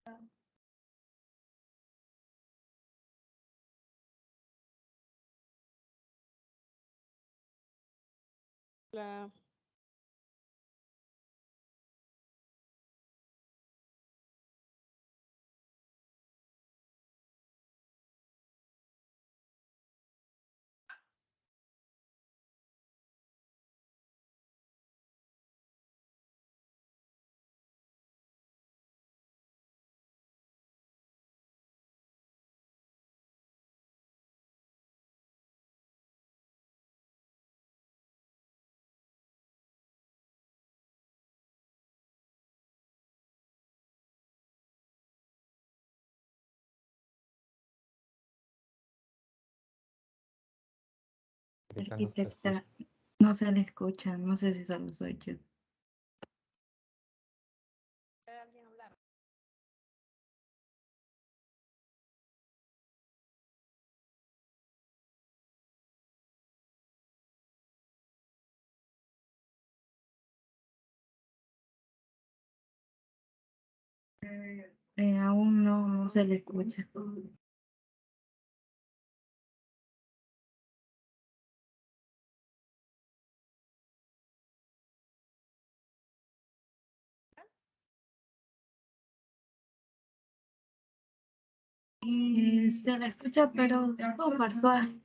Hola. Arquitecta, no se le escucha, no sé si solo soy yo. Aún no se le escucha. Se le escucha, pero es súper suave.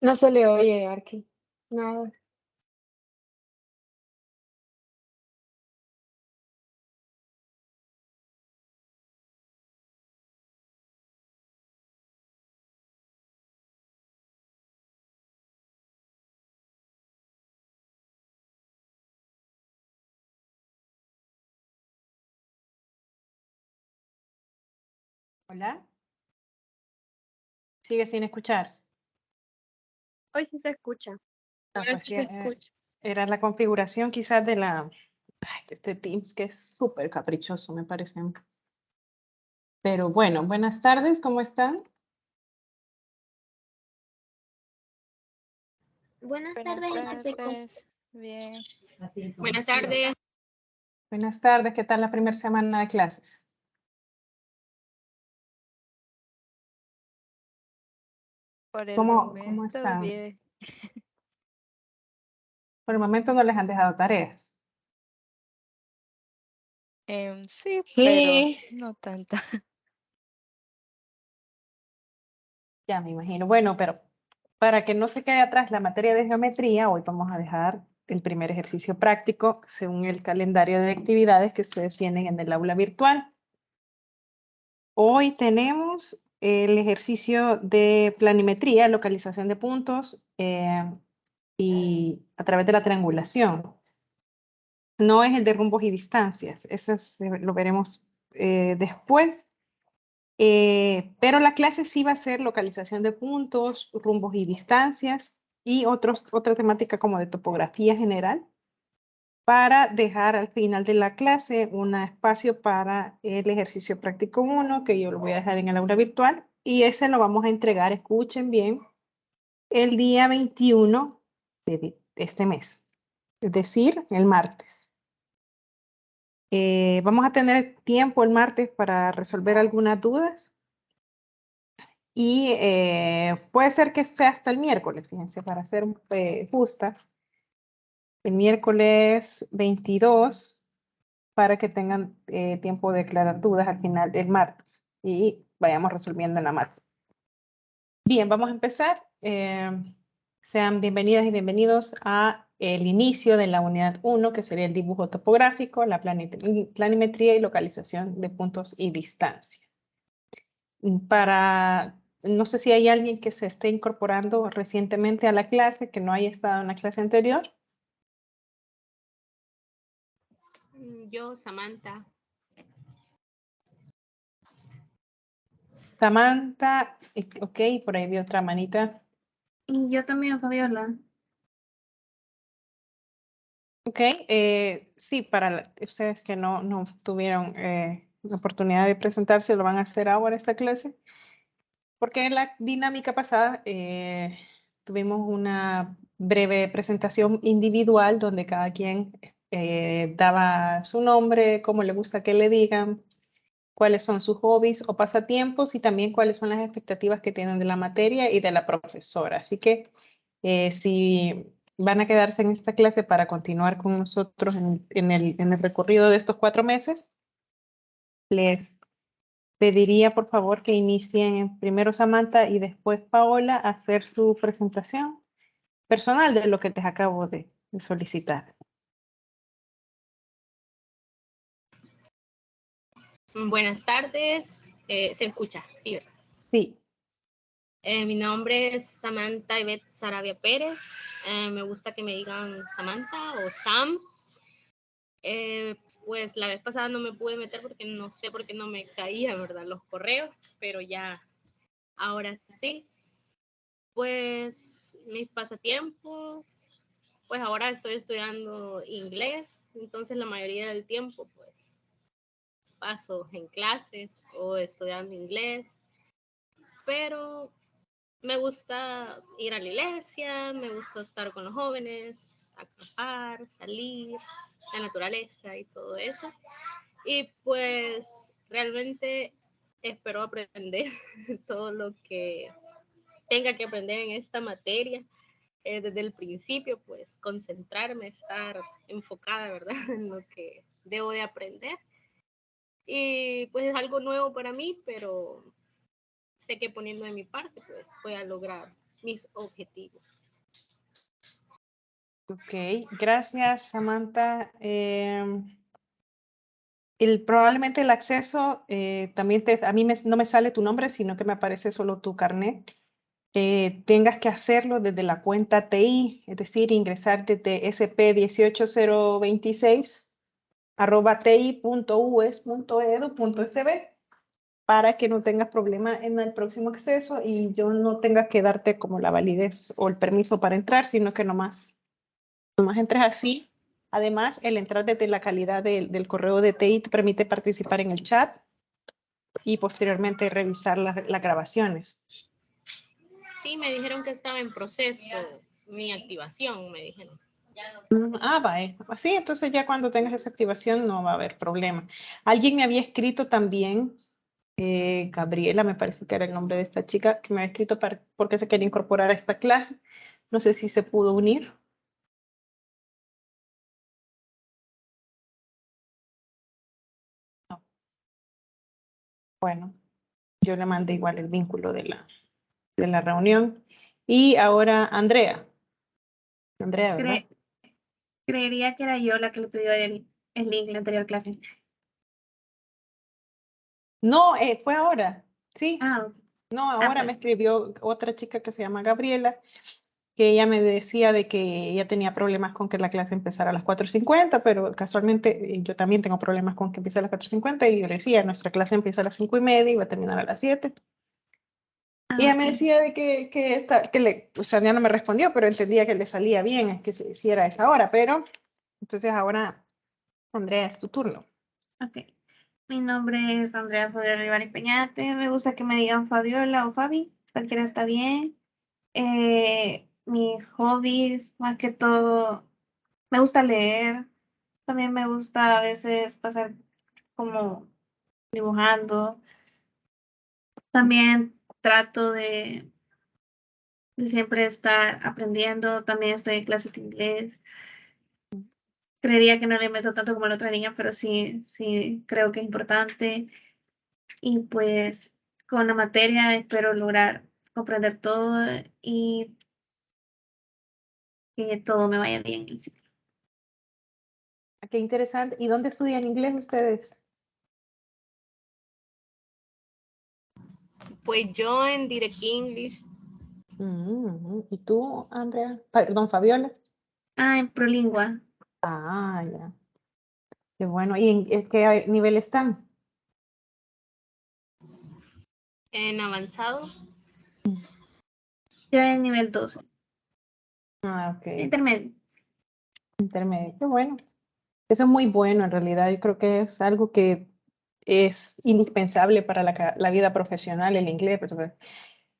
No se le oye, Arqui. Nada. Hola. Sigue sin escucharse. Hoy sí se escucha. Ah, Ahora pues sí sí, se escucha. era la configuración quizás de de este Teams que es súper caprichoso, me parece. Pero bueno, buenas tardes, ¿cómo están? Buenas Buenas tardes, arquitecto. tardes. Bien. Buenas tardes. Buenas tardes, ¿qué tal la primera semana de clases? Por el ¿Cómo momento, están? bien. Por el momento no les han dejado tareas. Sí, Sí. pero no tanta. Ya me imagino. Bueno, pero para que no se quede atrás la materia de geometría, hoy vamos a dejar el primer ejercicio práctico según el calendario de actividades que ustedes tienen en el aula virtual. Hoy tenemos el ejercicio de planimetría, localización de puntos y a través de la triangulación. No es el de rumbos y distancias, eso lo veremos después. Pero la clase sí va a ser localización de puntos, rumbos y distancias y otra temática como de topografía general para dejar al final de la clase un espacio para el ejercicio práctico 1 que yo lo voy a dejar en el aula virtual y ese lo vamos a entregar, escuchen bien, el día 21 de este mes, es decir, el martes. Vamos a tener tiempo el martes para resolver algunas dudas. Y puede ser que sea hasta el miércoles, fíjense, para ser justa. El miércoles 22, para que tengan tiempo de aclarar dudas al final del martes. Y vayamos resolviendo en la martes. Bien, vamos a empezar. Sean bienvenidas y bienvenidos a el inicio de la unidad 1, que sería el dibujo topográfico, la planimetría y localización de puntos y distancia. No sé si hay alguien que se esté incorporando recientemente a la clase, que no haya estado en la clase anterior. Yo, Samantha. Samantha, ok, por ahí vi otra manita. Y yo también, Fabiola. Ok, sí, para ustedes que no tuvieron la oportunidad de presentarse, lo van a hacer ahora esta clase. Porque en la dinámica pasada tuvimos una breve presentación individual donde cada quien daba su nombre, cómo le gusta que le digan, cuáles son sus hobbies o pasatiempos y también cuáles son las expectativas que tienen de la materia y de la profesora. Así que si van a quedarse en esta clase para continuar con nosotros en el recorrido de estos 4 meses, les pediría por favor que inicien primero Samantha y después Paola a hacer su presentación personal de lo que les acabo de solicitar. Buenas tardes, se escucha, sí, ¿verdad? Sí, Mi nombre es Samantha Ivette Sarabia Pérez, me gusta que me digan Samantha o Sam. Pues la vez pasada no me pude meter porque no sé por qué no me caía, ¿verdad? Los correos, pero ya ahora sí. Pues mis pasatiempos, pues ahora estoy estudiando inglés, entonces la mayoría del tiempo pues paso en clases o estudiando inglés, pero me gusta ir a la iglesia, me gusta estar con los jóvenes, acampar, salir, la naturaleza y todo eso. Y pues realmente espero aprender todo lo que tenga que aprender en esta materia. Desde el principio, pues concentrarme, estar enfocada, ¿verdad? En lo que debo de aprender. Y pues es algo nuevo para mí, pero sé que poniendo de mi parte, pues voy a lograr mis objetivos. ok, gracias Samantha. Probablemente el acceso, también a mí no me sale tu nombre, sino que me aparece solo tu carnet. Tengas que hacerlo desde la cuenta TI, es decir, ingresar desde sp18026 @ti.ues.edu.sb para que no tengas problema en el próximo acceso y yo no tenga que darte como la validez o el permiso para entrar, sino que nomás entres así. Además, el entrar desde la calidad del correo de TI te permite participar en el chat y posteriormente revisar las grabaciones. Sí, me dijeron que estaba en proceso mi activación, me dijeron. Vale. Así, entonces ya cuando tengas esa activación no va a haber problema. Alguien me había escrito también, Gabriela, me parece que era el nombre de esta chica, que me había escrito porque se quería incorporar a esta clase. No sé si se pudo unir. No. Bueno, yo le mandé igual el vínculo de la reunión. Y ahora Andrea. Andrea, ¿verdad? Creería que era yo la que le pidió el link en la anterior clase. No, fue ahora. Sí. Ah, ok. No, ahora pues. me escribió otra chica que se llama Gabriela, que ella me decía de que ella tenía problemas con que la clase empezara a las 4:50, pero casualmente yo también tengo problemas con que empiece a las 4:50 y yo le decía, nuestra clase empieza a las 5:30 y va a terminar a las 7. Y ella me Ok. decía de o sea, ya no me respondió, pero entendía que le salía bien que se hiciera a esa hora, pero entonces ahora, Andrea, es tu turno. Ok. Mi nombre es Andrea Fabiola Olivares Peñate. Me gusta que me digan Fabiola o Fabi. Cualquiera está bien. Mis hobbies, más que todo, me gusta leer. También me gusta a veces pasar como dibujando. También trato de siempre estar aprendiendo. También estoy en clases de inglés. Creería que no le meto tanto como la otra niña, pero sí creo que es importante. Y pues con la materia espero lograr comprender todo y que todo me vaya bien en el ciclo. Qué interesante. ¿Y dónde estudian inglés ustedes? Pues yo en Direct English, ¿Y tú, Andrea? Perdón, Fabiola. En Prolingua. Ya. Qué bueno. ¿Y en qué nivel están? En avanzado, Yo en nivel 12. Ah, ok. Intermedio. Intermedio. Qué bueno. Eso es muy bueno en realidad. Yo creo que es algo que es indispensable para la vida profesional, el inglés. Pero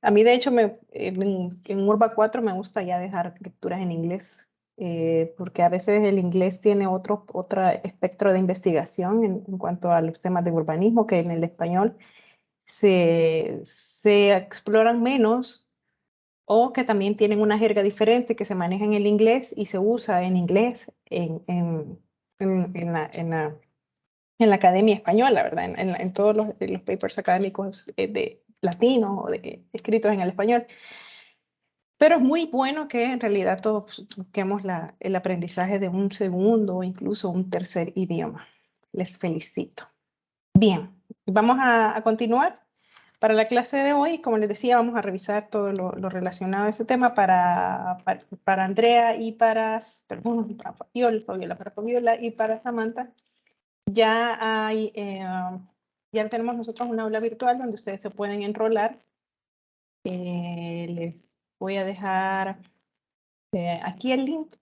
a mí, de hecho, en Urba 4 me gusta ya dejar lecturas en inglés, porque a veces el inglés tiene otro espectro de investigación en cuanto a los temas de urbanismo que en el español se exploran menos o que también tienen una jerga diferente que se maneja en el inglés y se usa en inglés en la academia española, ¿verdad? En todos los papers académicos de latino o escritos en el español. Pero es muy bueno que en realidad todos busquemos el aprendizaje de un segundo o incluso un tercer idioma. Les felicito. Bien, vamos a continuar. Para la clase de hoy, como les decía, vamos a revisar todo lo relacionado a ese tema para Andrea y perdón, para Fabiola y para Samantha. Ya ya tenemos nosotros una aula virtual donde ustedes se pueden enrolar. Les voy a dejar aquí el link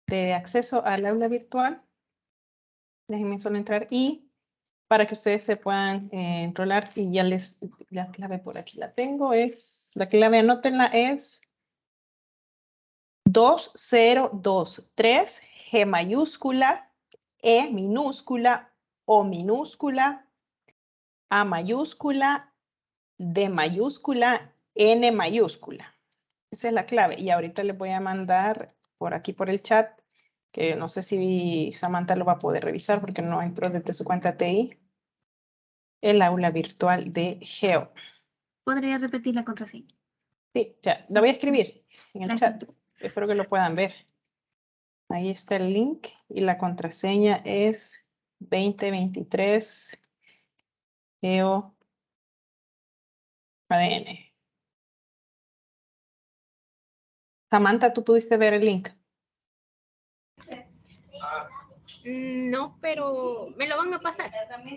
de acceso al aula virtual. Déjenme solo entrar y para que ustedes se puedan enrolar y ya la clave por aquí la tengo, la clave, anótenla, es 2023, G mayúscula, E minúscula, O minúscula, A mayúscula, D mayúscula, N mayúscula. Esa es la clave. Y ahorita les voy a mandar por aquí por el chat, que no sé si Samantha lo va a poder revisar porque no entró desde su cuenta TI, el aula virtual de Geo. ¿Podría repetir la contraseña? Sí, ya, la voy a escribir en el Gracias. chat. Espero que lo puedan ver. Ahí está el link y la contraseña es 2023 Geo ADN. Samantha, ¿tú pudiste ver el link? no, pero me lo van a pasar.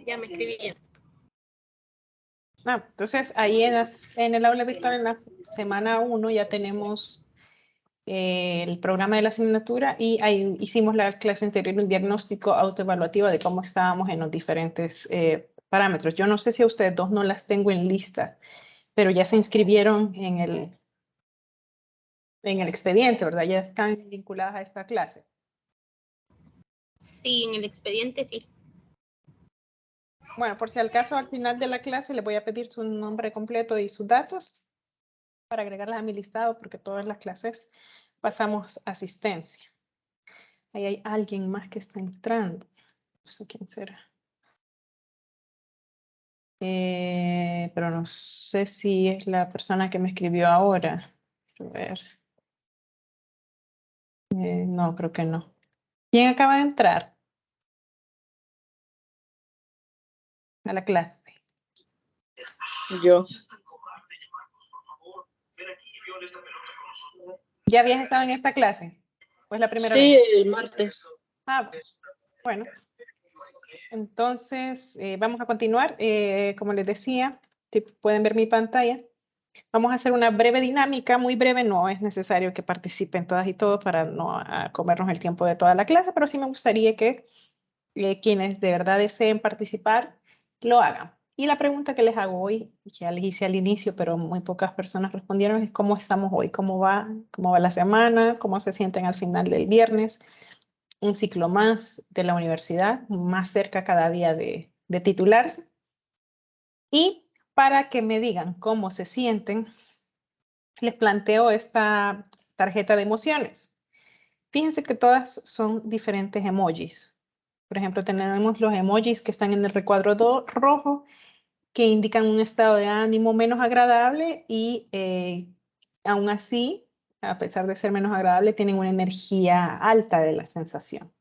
Ya me escribí. Entonces ahí en el aula virtual en la semana 1 ya tenemos el programa de la asignatura y ahí hicimos la clase anterior un diagnóstico autoevaluativo de cómo estábamos en los diferentes parámetros. Yo no sé si a ustedes dos no las tengo en lista, pero ya se inscribieron en el expediente, ¿verdad? Ya están vinculadas a esta clase. Sí, en el expediente sí. Bueno, por si al caso, al final de la clase le voy a pedir su nombre completo y sus datos para agregarlas a mi listado, porque todas las clases pasamos asistencia. Ahí hay alguien más que está entrando. No sé quién será. Pero no sé si es la persona que me escribió ahora. A ver. No, creo que no. ¿Quién acaba de entrar a la clase? Yo. ¿Ya habías estado en esta clase? ¿O es la primera Sí, vez? el martes. Bueno. Entonces, vamos a continuar. Como les decía, si pueden ver mi pantalla, vamos a hacer una breve dinámica, muy breve, no es necesario que participen todas y todos para no comernos el tiempo de toda la clase, pero sí me gustaría que quienes de verdad deseen participar lo hagan. Y la pregunta que les hago hoy, ya les hice al inicio, pero muy pocas personas respondieron, es cómo estamos hoy, cómo va la semana, cómo se sienten al final del viernes, un ciclo más de la universidad, más cerca cada día de titularse. Y para que me digan cómo se sienten, les planteo esta tarjeta de emociones. Fíjense que todas son diferentes emojis. Por ejemplo, tenemos los emojis que están en el recuadro rojo, que indican un estado de ánimo menos agradable y aún así, a pesar de ser menos agradable, tienen una energía alta de la sensación.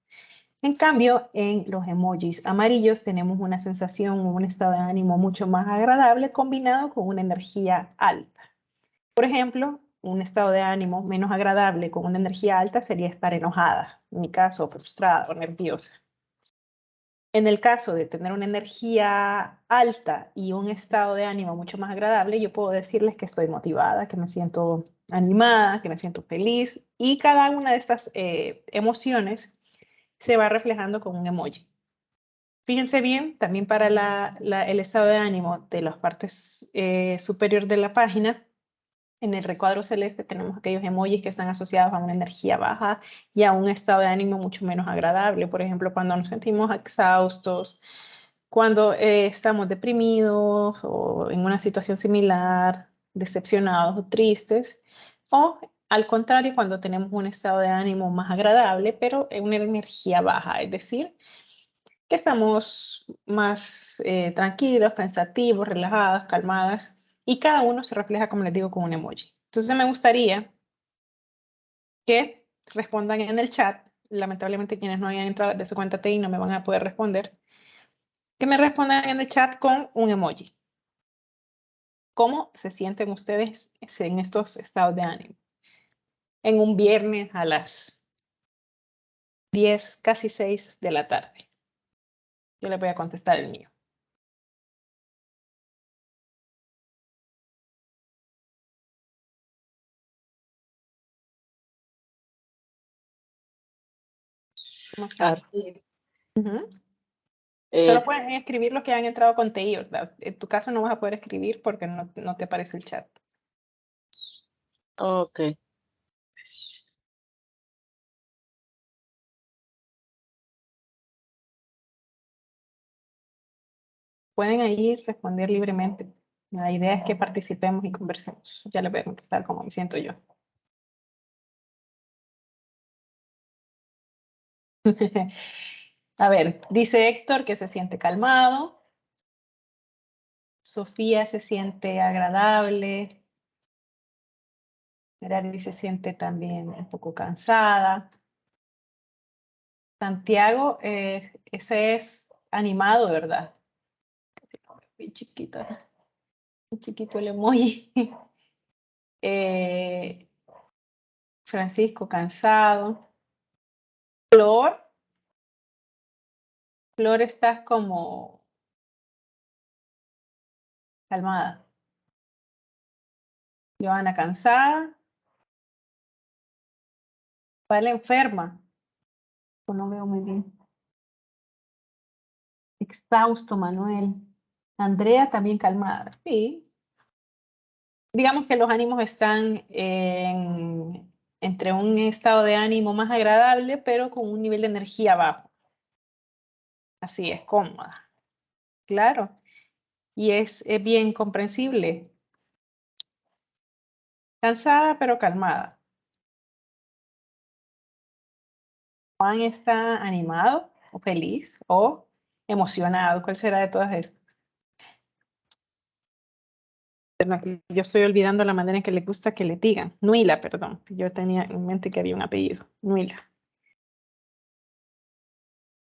En cambio, en los emojis amarillos tenemos una sensación o un estado de ánimo mucho más agradable combinado con una energía alta. Por ejemplo, un estado de ánimo menos agradable con una energía alta sería estar enojada, en mi caso, frustrada o nerviosa. En el caso de tener una energía alta y un estado de ánimo mucho más agradable, yo puedo decirles que estoy motivada, que me siento animada, que me siento feliz, y cada una de estas emociones se va reflejando con un emoji. Fíjense bien, también para el estado de ánimo de las partes superior de la página, en el recuadro celeste tenemos aquellos emojis que están asociados a una energía baja y a un estado de ánimo mucho menos agradable. Por ejemplo, cuando nos sentimos exhaustos, cuando estamos deprimidos o en una situación similar, decepcionados o tristes, o al contrario, cuando tenemos un estado de ánimo más agradable, pero en una energía baja, es decir, que estamos más tranquilos, pensativos, relajadas, calmadas, y cada uno se refleja, como les digo, con un emoji. Entonces me gustaría que respondan en el chat. Lamentablemente quienes no hayan entrado de su cuenta TI no me van a poder responder. Que me respondan en el chat con un emoji. ¿Cómo se sienten ustedes en estos estados de ánimo? En un viernes a las 10, casi 6 de la tarde. Yo les voy a contestar el mío. ¿Cómo están? Arti, Ujú. eh, Solo pueden escribir los que han entrado con TI, ¿verdad? En tu caso no vas a poder escribir porque no te aparece el chat. ok. Pueden ahí responder libremente. La idea es que participemos y conversemos. Ya les voy a contestar cómo me siento yo. A ver, dice Héctor que se siente calmado. Sofía se siente agradable. Merari se siente también un poco cansada. Santiago, ese es animado, ¿verdad? Muy chiquita, muy chiquito el emoji. Eh, Francisco, cansado. Flor, Flor estás como calmada. Joana, cansada. Vale, enferma. Pues no veo muy bien. Exhausto, Manuel. Andrea también calmada. Sí. Digamos que los ánimos están entre un estado de ánimo más agradable, pero con un nivel de energía bajo. Así es, cómoda. Claro. Y es bien comprensible. Cansada, pero calmada. Juan está animado, o feliz, o emocionado. ¿Cuál será de todas estas? Yo estoy olvidando la manera en que le gusta que le digan. Nuila, perdón. Yo tenía en mente que había un apellido. Nuila.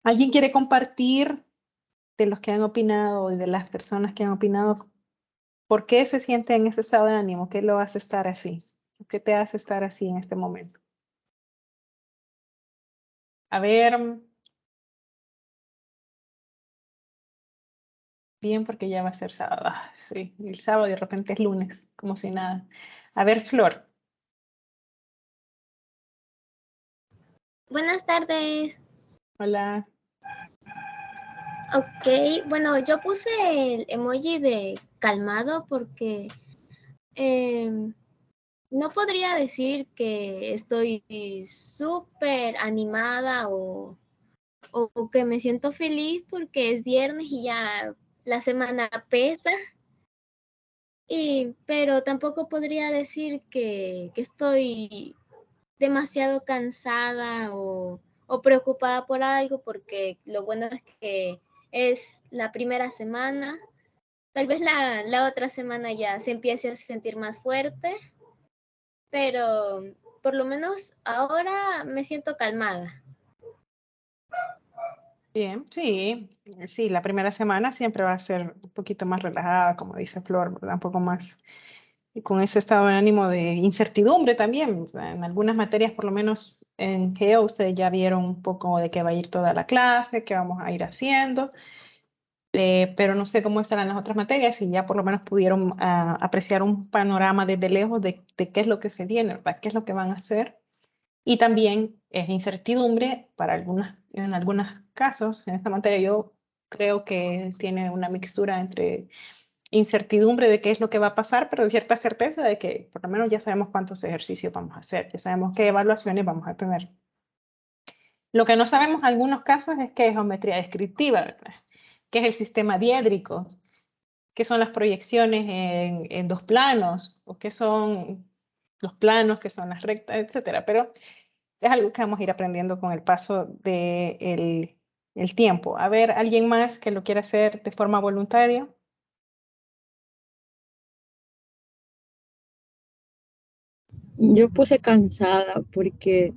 ¿Alguien quiere compartir de los que han opinado y de las personas que han opinado? ¿Por qué se siente en ese estado de ánimo? ¿Qué lo hace estar así? ¿Qué te hace estar así en este momento? A ver, bien, porque ya va a ser sábado. Ah, sí, el sábado y de repente es lunes, como si nada. A ver, Flor. Buenas tardes. Hola. Ok, bueno, yo puse el emoji de calmado porque no podría decir que estoy súper animada o que me siento feliz porque es viernes y ya la semana pesa. Pero tampoco podría decir que estoy demasiado cansada o preocupada por algo, porque lo bueno es que es la primera semana. Tal vez la otra semana ya se empiece a sentir más fuerte, pero por lo menos ahora me siento calmada. Bien, sí, sí, la primera semana siempre va a ser un poquito más relajada, como dice Flor, ¿verdad? Un poco más con ese estado de ánimo de incertidumbre también. O sea, en algunas materias, por lo menos en Geo, ustedes ya vieron un poco de qué va a ir toda la clase, qué vamos a ir haciendo. Pero no sé cómo estarán las otras materias y ya por lo menos pudieron apreciar un panorama desde lejos de qué es lo que se viene, ¿verdad? Qué es lo que van a hacer. Y también es incertidumbre para en algunos casos. En esta materia yo creo que tiene una mixtura entre incertidumbre de qué es lo que va a pasar, pero de cierta certeza de que por lo menos ya sabemos cuántos ejercicios vamos a hacer, ya sabemos qué evaluaciones vamos a tener. Lo que no sabemos en algunos casos es qué es geometría descriptiva, ¿verdad? ¿Qué es el sistema diédrico? ¿Qué son las proyecciones en dos planos? ¿O qué son los planos? ¿Qué son las rectas? Etcétera. Pero es algo que vamos a ir aprendiendo con el paso del el tiempo. A ver, ¿alguien más que lo quiera hacer de forma voluntaria? Yo puse cansada porque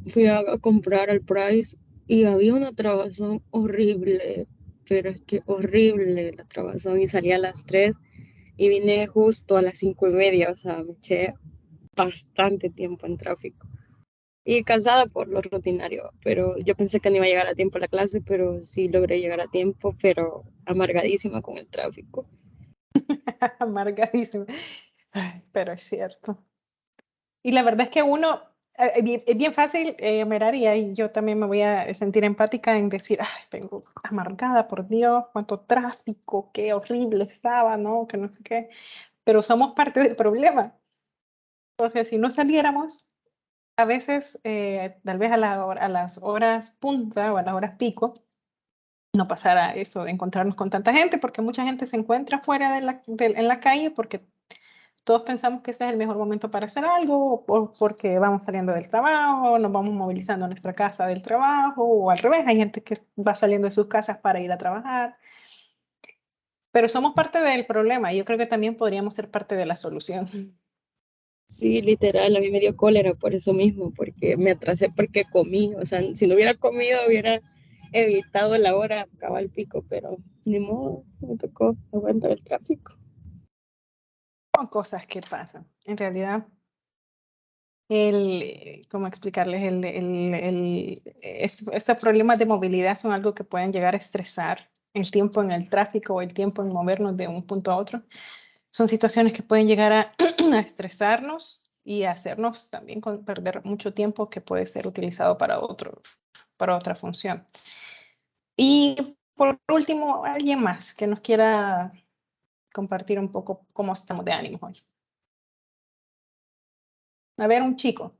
fui a comprar al Price y había una trabazón horrible, pero es que horrible la trabazón y salí a las 3 y vine justo a las 5:30, o sea, me eché bastante tiempo en tráfico. Y cansada por lo rutinario, pero yo pensé que no iba a llegar a tiempo a la clase, pero sí logré llegar a tiempo, pero amargadísima con el tráfico. Amargadísimo. Ay, pero es cierto. Y la verdad es que uno, es bien fácil, mirar, y ahí yo también me voy a sentir empática en decir, ay, vengo amargada, por Dios, cuánto tráfico, qué horrible estaba, ¿no? Que no sé qué. Pero somos parte del problema, porque si no saliéramos, a veces, tal vez a las horas punta o a las horas pico, no pasara eso de encontrarnos con tanta gente, porque mucha gente se encuentra fuera en la calle porque todos pensamos que este es el mejor momento para hacer algo, o porque vamos saliendo del trabajo, nos vamos movilizando a nuestra casa del trabajo, o al revés, hay gente que va saliendo de sus casas para ir a trabajar. Pero somos parte del problema y yo creo que también podríamos ser parte de la solución. Sí, literal, a mí me dio cólera por eso mismo, porque me atrasé porque comí, o sea, si no hubiera comido hubiera evitado la hora cabal pico, pero ni modo, me tocó aguantar el tráfico. Son cosas que pasan. En realidad, ¿cómo explicarles? Estos problemas de movilidad son algo que pueden llegar a estresar el tiempo en el tráfico o el tiempo en movernos de un punto a otro. Son situaciones que pueden llegar a estresarnos y a hacernos también perder mucho tiempo que puede ser utilizado para otra función. Y por último, alguien más que nos quiera compartir un poco cómo estamos de ánimo hoy. A ver, un chico.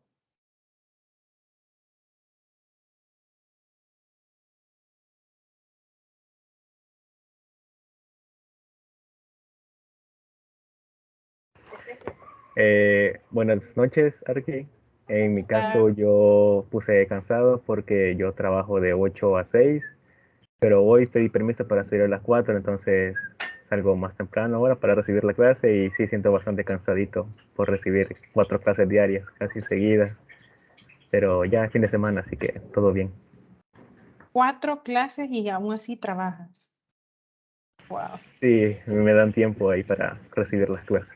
Buenas noches, Arki. En mi caso, yo puse cansado porque yo trabajo de 8 a 6, pero hoy pedí permiso para salir a las 4, entonces salgo más temprano ahora para recibir la clase y sí siento bastante cansadito por recibir 4 clases diarias, casi seguidas, pero ya es fin de semana, así que todo bien. 4 clases y aún así trabajas. Wow. Sí, me dan tiempo ahí para recibir las clases.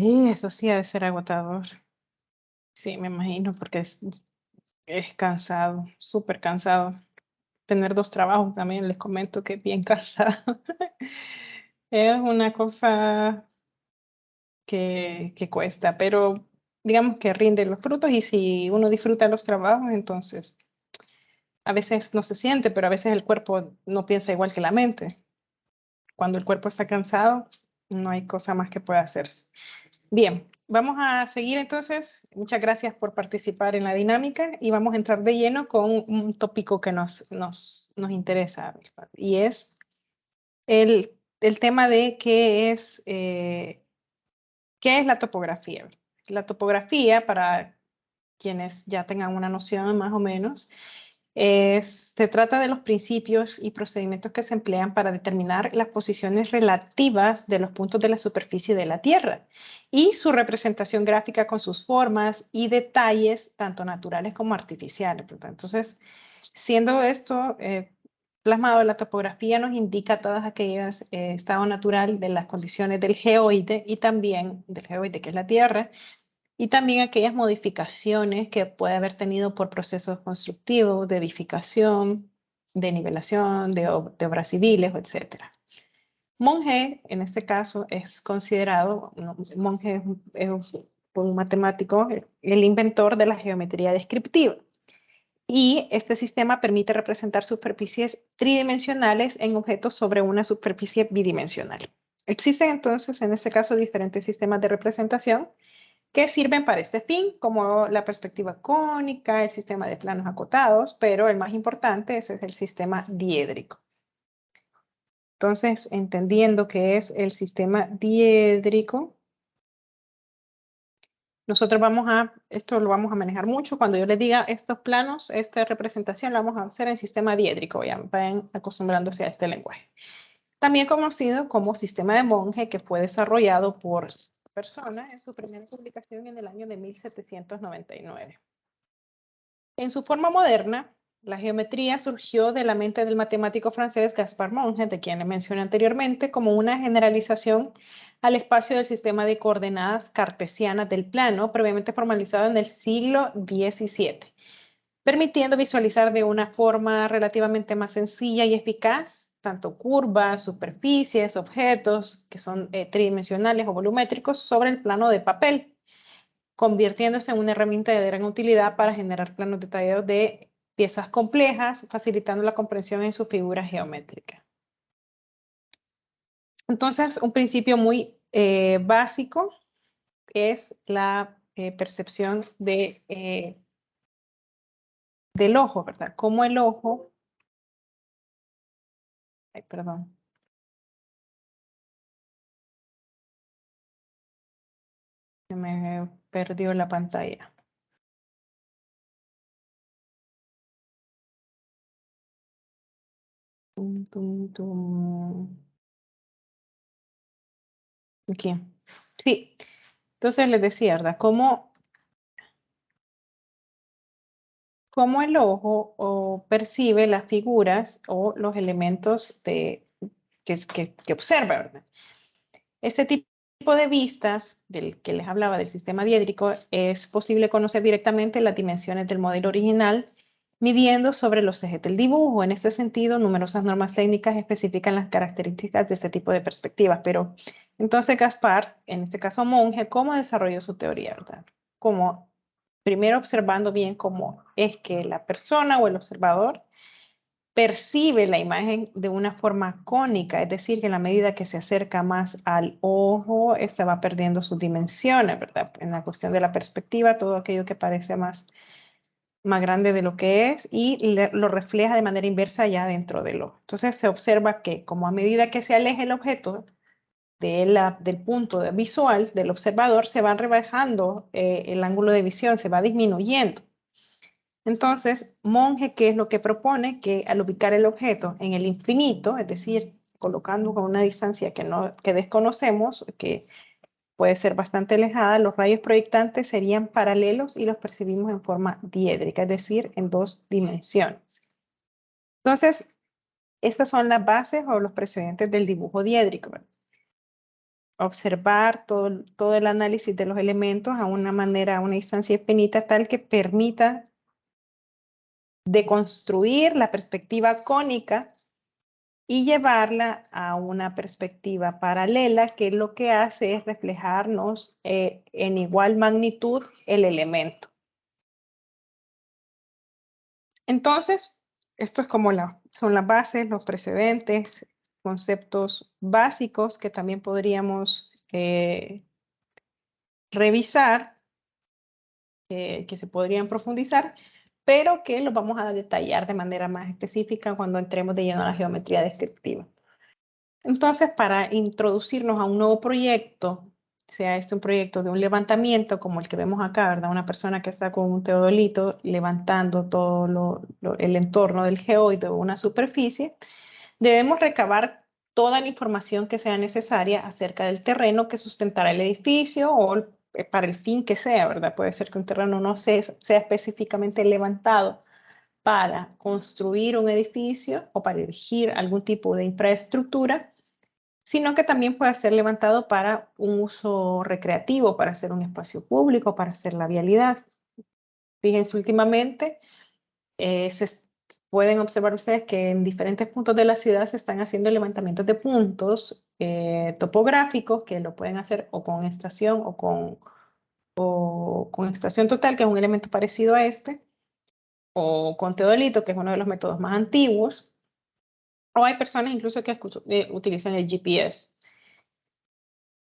Y eso sí ha de ser agotador. Sí, me imagino, porque es cansado, súper cansado. Tener 2 trabajos también, les comento que es bien cansado. Es una cosa que cuesta, pero digamos que rinde los frutos y si uno disfruta los trabajos, entonces a veces no se siente, pero a veces el cuerpo no piensa igual que la mente. Cuando el cuerpo está cansado, no hay cosa más que pueda hacerse. Bien, vamos a seguir entonces. Muchas gracias por participar en la dinámica y vamos a entrar de lleno con un tópico que nos interesa, y es el tema de qué es la topografía. La topografía, para quienes ya tengan una noción más o menos, se trata de los principios y procedimientos que se emplean para determinar las posiciones relativas de los puntos de la superficie de la Tierra y su representación gráfica con sus formas y detalles, tanto naturales como artificiales. Entonces, siendo esto plasmado, la topografía nos indica todas aquellas estado natural de las condiciones del geoide y también del geoide que es la Tierra, y también aquellas modificaciones que puede haber tenido por procesos constructivos, de edificación, de nivelación, de obras civiles, etc. Monge, en este caso, es considerado, Monge es un matemático, el inventor de la geometría descriptiva. Y este sistema permite representar superficies tridimensionales en objetos sobre una superficie bidimensional. Existen entonces, en este caso, diferentes sistemas de representación que sirven para este fin, como la perspectiva cónica, el sistema de planos acotados, pero el más importante es el sistema diédrico. Entonces, entendiendo que es el sistema diédrico, nosotros esto lo vamos a manejar mucho. Cuando yo les diga estos planos, esta representación la vamos a hacer en sistema diédrico, ya vayan acostumbrándose a este lenguaje. También conocido como sistema de Monge, que fue desarrollado por persona en su primera publicación en el año de 1799. En su forma moderna, la geometría surgió de la mente del matemático francés Gaspard Monge, de quien le mencioné anteriormente, como una generalización al espacio del sistema de coordenadas cartesianas del plano, previamente formalizado en el siglo XVII, permitiendo visualizar de una forma relativamente más sencilla y eficaz tanto curvas, superficies, objetos que son tridimensionales o volumétricos sobre el plano de papel, convirtiéndose en una herramienta de gran utilidad para generar planos detallados de piezas complejas, facilitando la comprensión en su figura geométrica. Entonces, un principio muy básico es la percepción del ojo, ¿verdad? Como el ojo, ay, perdón. Se me perdió la pantalla. Aquí. Sí, entonces les decía, ¿verdad? Cómo el ojo percibe las figuras o los elementos que observa, ¿verdad? Este tipo de vistas del que les hablaba del sistema diédrico es posible conocer directamente las dimensiones del modelo original midiendo sobre los ejes del dibujo. En este sentido, numerosas normas técnicas especifican las características de este tipo de perspectivas, pero entonces Gaspard, en este caso Monge, ¿cómo desarrolló su teoría, verdad? Como primero observando bien cómo es que la persona o el observador percibe la imagen de una forma cónica, es decir, que en la medida que se acerca más al ojo, esta va perdiendo sus dimensiones, ¿verdad? En la cuestión de la perspectiva, todo aquello que parece más grande de lo que es y lo refleja de manera inversa ya dentro del ojo. Entonces se observa que como a medida que se aleja el objeto del punto visual del observador, se va rebajando el ángulo de visión, se va disminuyendo. Entonces, Monge, ¿qué es lo que propone? Que al ubicar el objeto en el infinito, es decir, colocando con una distancia que desconocemos, que puede ser bastante alejada, los rayos proyectantes serían paralelos y los percibimos en forma diédrica, es decir, en dos dimensiones. Entonces, estas son las bases o los precedentes del dibujo diédrico, ¿verdad? Observar todo el análisis de los elementos a una distancia infinita tal que permita deconstruir la perspectiva cónica y llevarla a una perspectiva paralela, que lo que hace es reflejarnos en igual magnitud el elemento. Entonces, esto es como son las bases, los precedentes, conceptos básicos que también podríamos revisar, que se podrían profundizar, pero que los vamos a detallar de manera más específica cuando entremos de lleno a la geometría descriptiva. Entonces, para introducirnos a un nuevo proyecto, sea este un proyecto de un levantamiento como el que vemos acá, ¿verdad? Una persona que está con un teodolito levantando todo el entorno del geoide o una superficie, debemos recabar toda la información que sea necesaria acerca del terreno que sustentará el edificio o para el fin que sea, ¿verdad? Puede ser que un terreno no sea específicamente levantado para construir un edificio o para erigir algún tipo de infraestructura, sino que también puede ser levantado para un uso recreativo, para hacer un espacio público, para hacer la vialidad. Fíjense, últimamente pueden observar ustedes que en diferentes puntos de la ciudad se están haciendo levantamientos de puntos topográficos que lo pueden hacer o con estación o con estación total, que es un elemento parecido a este, o con teodolito, que es uno de los métodos más antiguos, o hay personas incluso que utilizan el GPS.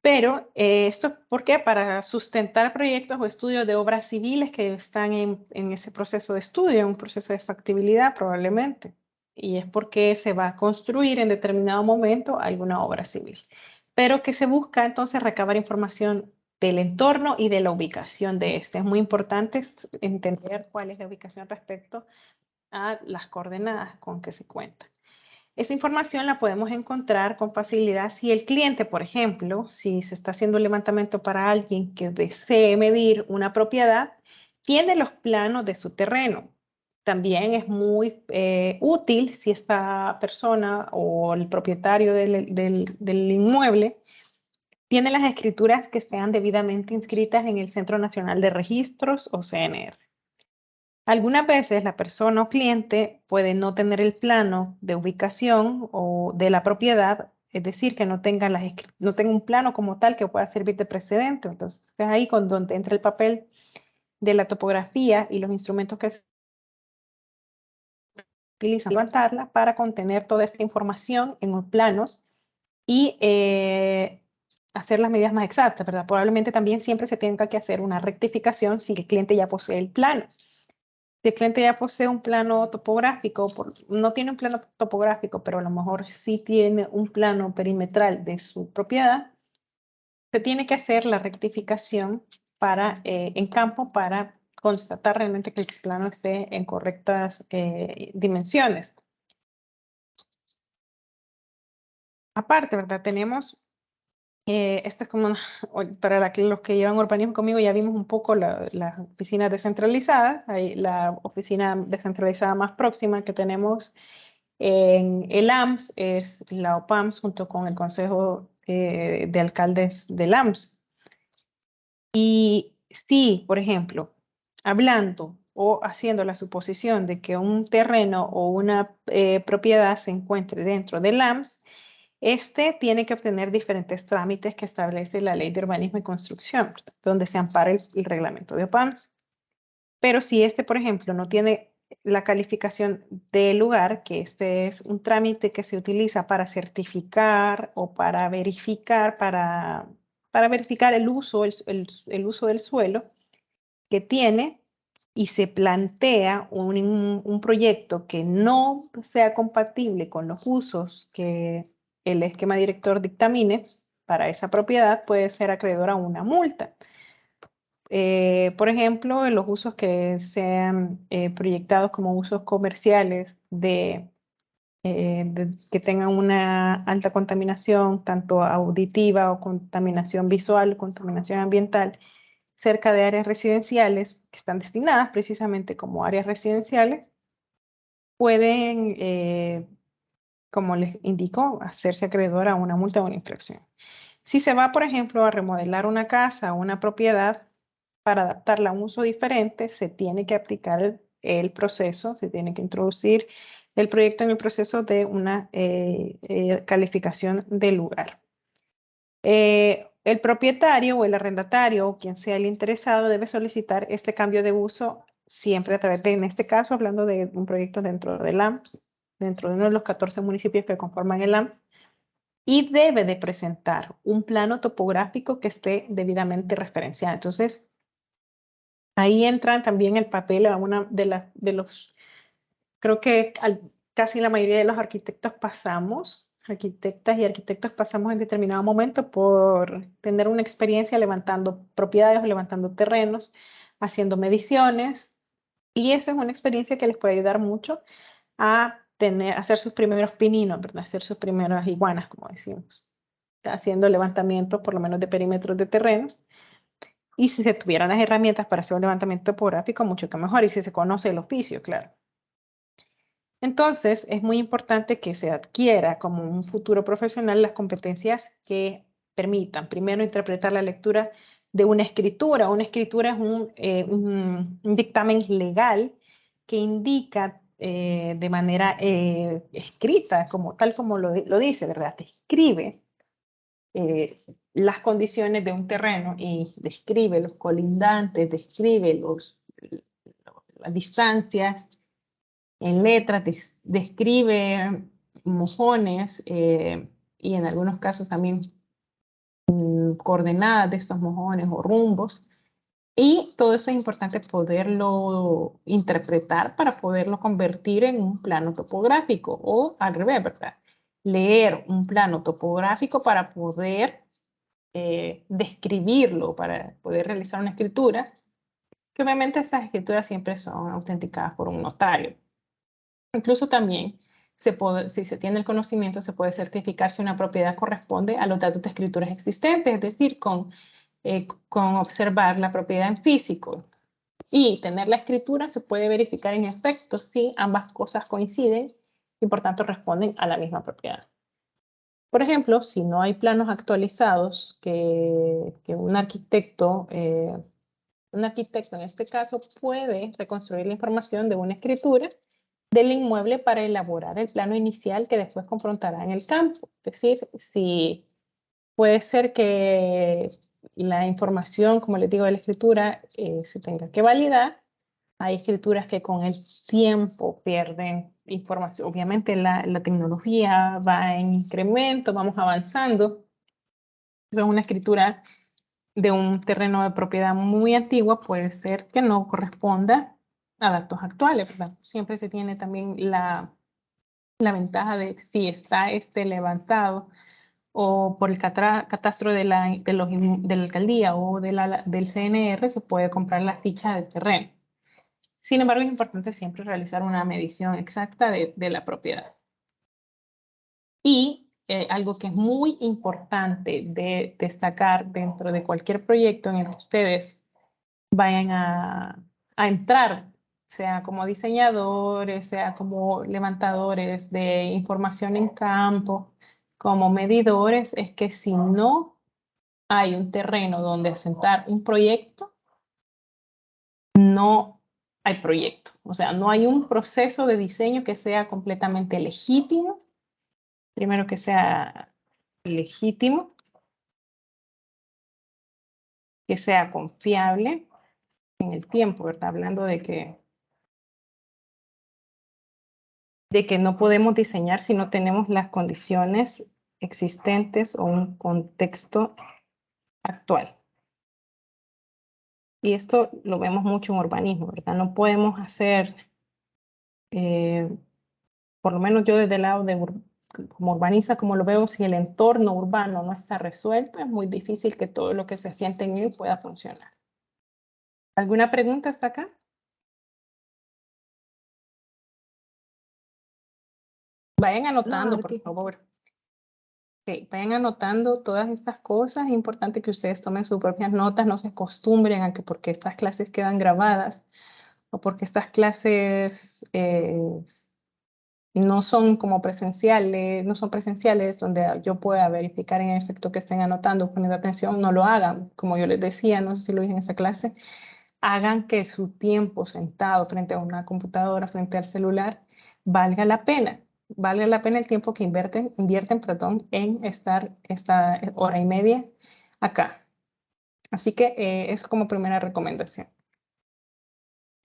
Pero esto, ¿por qué? Para sustentar proyectos o estudios de obras civiles que están en ese proceso de estudio, en un proceso de factibilidad probablemente. Y es porque se va a construir en determinado momento alguna obra civil. Pero que se busca entonces recabar información del entorno y de la ubicación de este. Es muy importante entender cuál es la ubicación respecto a las coordenadas con que se cuenta. Esa información la podemos encontrar con facilidad si el cliente, por ejemplo, si se está haciendo un levantamiento para alguien que desee medir una propiedad, tiene los planos de su terreno. También es muy útil si esta persona o el propietario del inmueble tiene las escrituras que sean debidamente inscritas en el Centro Nacional de Registros o CNR. Algunas veces la persona o cliente puede no tener el plano de ubicación o de la propiedad, es decir, que no tenga un plano como tal que pueda servir de precedente. Entonces, es ahí con donde entra el papel de la topografía y los instrumentos que se utilizan para levantarla para contener toda esta información en los planos y hacer las medidas más exactas, ¿verdad? Probablemente también siempre se tenga que hacer una rectificación si el cliente ya posee el plano. Si el cliente ya posee un plano topográfico, no tiene un plano topográfico, pero a lo mejor sí tiene un plano perimetral de su propiedad, se tiene que hacer la rectificación en campo para constatar realmente que el plano esté en correctas dimensiones. Aparte, ¿verdad? Tenemos, esta es como, para los que llevan urbanismo conmigo, ya vimos un poco las oficinas descentralizadas. Ahí la oficina descentralizada más próxima que tenemos en el AMS es la OPAMS junto con el Consejo de Alcaldes del AMS. Y si, por ejemplo, hablando o haciendo la suposición de que un terreno o una propiedad se encuentre dentro del AMS, este tiene que obtener diferentes trámites que establece la Ley de Urbanismo y Construcción, donde se ampara el reglamento de OPAMS. Pero si este, por ejemplo, no tiene la calificación del lugar, que este es un trámite que se utiliza para certificar o para verificar, para verificar el uso, el uso del suelo que tiene, y se plantea un proyecto que no sea compatible con los usos que el esquema director dictamine para esa propiedad, puede ser acreedor a una multa. Por ejemplo, en los usos que sean proyectados como usos comerciales que tengan una alta contaminación, tanto auditiva o contaminación visual, contaminación ambiental, cerca de áreas residenciales que están destinadas precisamente como áreas residenciales, pueden, como les indicó, hacerse acreedor a una multa o una infracción. Si se va, por ejemplo, a remodelar una casa o una propiedad, para adaptarla a un uso diferente, se tiene que aplicar el proceso, se tiene que introducir el proyecto en el proceso de una calificación del lugar. El propietario o el arrendatario o quien sea el interesado debe solicitar este cambio de uso siempre a través de, en este caso, hablando de un proyecto dentro del AMS, dentro de uno de los 14 municipios que conforman el AMS, y debe de presentar un plano topográfico que esté debidamente referenciado. Entonces, ahí entran también el papel a una de los, creo que casi la mayoría de los arquitectos pasamos, arquitectas y arquitectos pasamos en determinado momento por tener una experiencia levantando propiedades, levantando terrenos, haciendo mediciones, y esa es una experiencia que les puede ayudar mucho a hacer sus primeros pininos, ¿verdad? Hacer sus primeras iguanas, como decimos, haciendo levantamientos por lo menos de perímetros de terrenos. Y si se tuvieran las herramientas para hacer un levantamiento topográfico, mucho que mejor. Y si se conoce el oficio, claro. Entonces, es muy importante que se adquiera como un futuro profesional las competencias que permitan, primero, interpretar la lectura de una escritura. Una escritura es un dictamen legal que indica de manera escrita, tal como lo dice, ¿verdad? Describe las condiciones de un terreno y describe los colindantes, describe las distancias en letras, describe mojones y en algunos casos también coordenadas de estos mojones o rumbos. Y todo eso es importante poderlo interpretar para poderlo convertir en un plano topográfico o al revés, ¿verdad? Leer un plano topográfico para poder describirlo, para poder realizar una escritura, que obviamente esas escrituras siempre son autenticadas por un notario. Incluso también, si se tiene el conocimiento, se puede certificar si una propiedad corresponde a los datos de escrituras existentes, es decir, con observar la propiedad en físico y tener la escritura, se puede verificar en efecto si ambas cosas coinciden y por tanto responden a la misma propiedad. Por ejemplo, si no hay planos actualizados que un arquitecto en este caso puede reconstruir la información de una escritura del inmueble para elaborar el plano inicial que después confrontará en el campo. Es decir, si puede ser que la información, como les digo, de la escritura se tenga que validar. Hay escrituras que con el tiempo pierden información. Obviamente la tecnología va en incremento, vamos avanzando. Entonces, una escritura de un terreno de propiedad muy antigua puede ser que no corresponda a datos actuales, ¿verdad? Siempre se tiene también la ventaja de si está levantado o por el catastro de la alcaldía o del CNR, se puede comprar la ficha del terreno. Sin embargo, es importante siempre realizar una medición exacta de la propiedad. Y algo que es muy importante de destacar dentro de cualquier proyecto en el que ustedes vayan a entrar, sea como diseñadores, sea como levantadores de información en campo, como medidores, es que si no hay un terreno donde asentar un proyecto, no hay proyecto. O sea, no hay un proceso de diseño que sea completamente legítimo. Primero que sea legítimo, que sea confiable en el tiempo, ¿verdad? Hablando de que no podemos diseñar si no tenemos las condiciones existentes o un contexto actual. Y esto lo vemos mucho en urbanismo, ¿verdad? No podemos hacer, por lo menos yo desde el lado de como urbaniza, como lo veo, si el entorno urbano no está resuelto, es muy difícil que todo lo que se asiente en él pueda funcionar. ¿Alguna pregunta hasta acá? Vayan anotando, por favor. Sí, vayan anotando todas estas cosas. Es importante que ustedes tomen sus propias notas, no se acostumbren a que porque estas clases quedan grabadas o porque estas clases no son como presenciales, no son presenciales donde yo pueda verificar en efecto que estén anotando, poniendo atención, no lo hagan. Como yo les decía, no sé si lo dije en esa clase, hagan que su tiempo sentado frente a una computadora, frente al celular, valga la pena. Valga la pena el tiempo que invierten en estar esta hora y media acá. Así que eso como primera recomendación.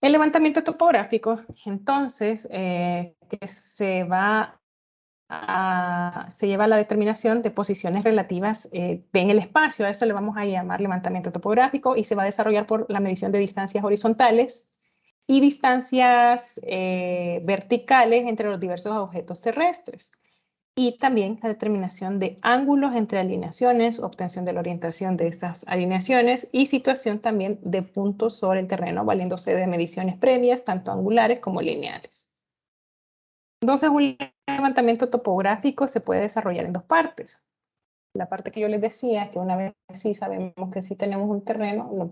El levantamiento topográfico, entonces, que se lleva a la determinación de posiciones relativas en el espacio. A eso le vamos a llamar levantamiento topográfico y se va a desarrollar por la medición de distancias horizontales y distancias verticales entre los diversos objetos terrestres. Y también la determinación de ángulos entre alineaciones, obtención de la orientación de estas alineaciones y situación también de puntos sobre el terreno, valiéndose de mediciones previas, tanto angulares como lineales. Entonces, un levantamiento topográfico se puede desarrollar en dos partes. La parte que yo les decía, que una vez sí sabemos que sí tenemos un terreno,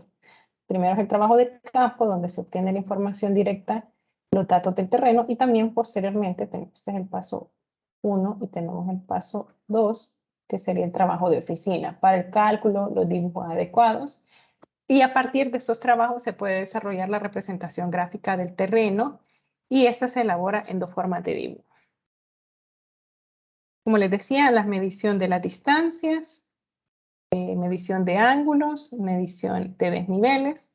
primero es el trabajo de campo, donde se obtiene la información directa los datos del terreno y también posteriormente tenemos, este es el paso 1 y tenemos el paso 2, que sería el trabajo de oficina para el cálculo, los dibujos adecuados. Y a partir de estos trabajos se puede desarrollar la representación gráfica del terreno y esta se elabora en 2 formas de dibujo. Como les decía, la medición de las distancias, medición de ángulos, medición de desniveles,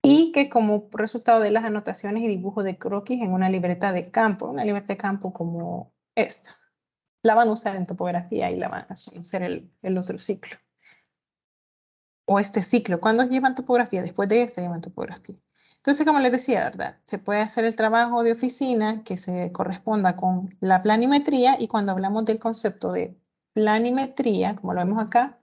y que como resultado de las anotaciones y dibujo de croquis en una libreta de campo como esta. La van a usar en topografía y la van a hacer el otro ciclo. O este ciclo. ¿Cuándo llevan topografía? Después de este llevan topografía. Entonces, como les decía, ¿verdad? Se puede hacer el trabajo de oficina que se corresponda con la planimetría, y cuando hablamos del concepto de planimetría, como lo vemos acá,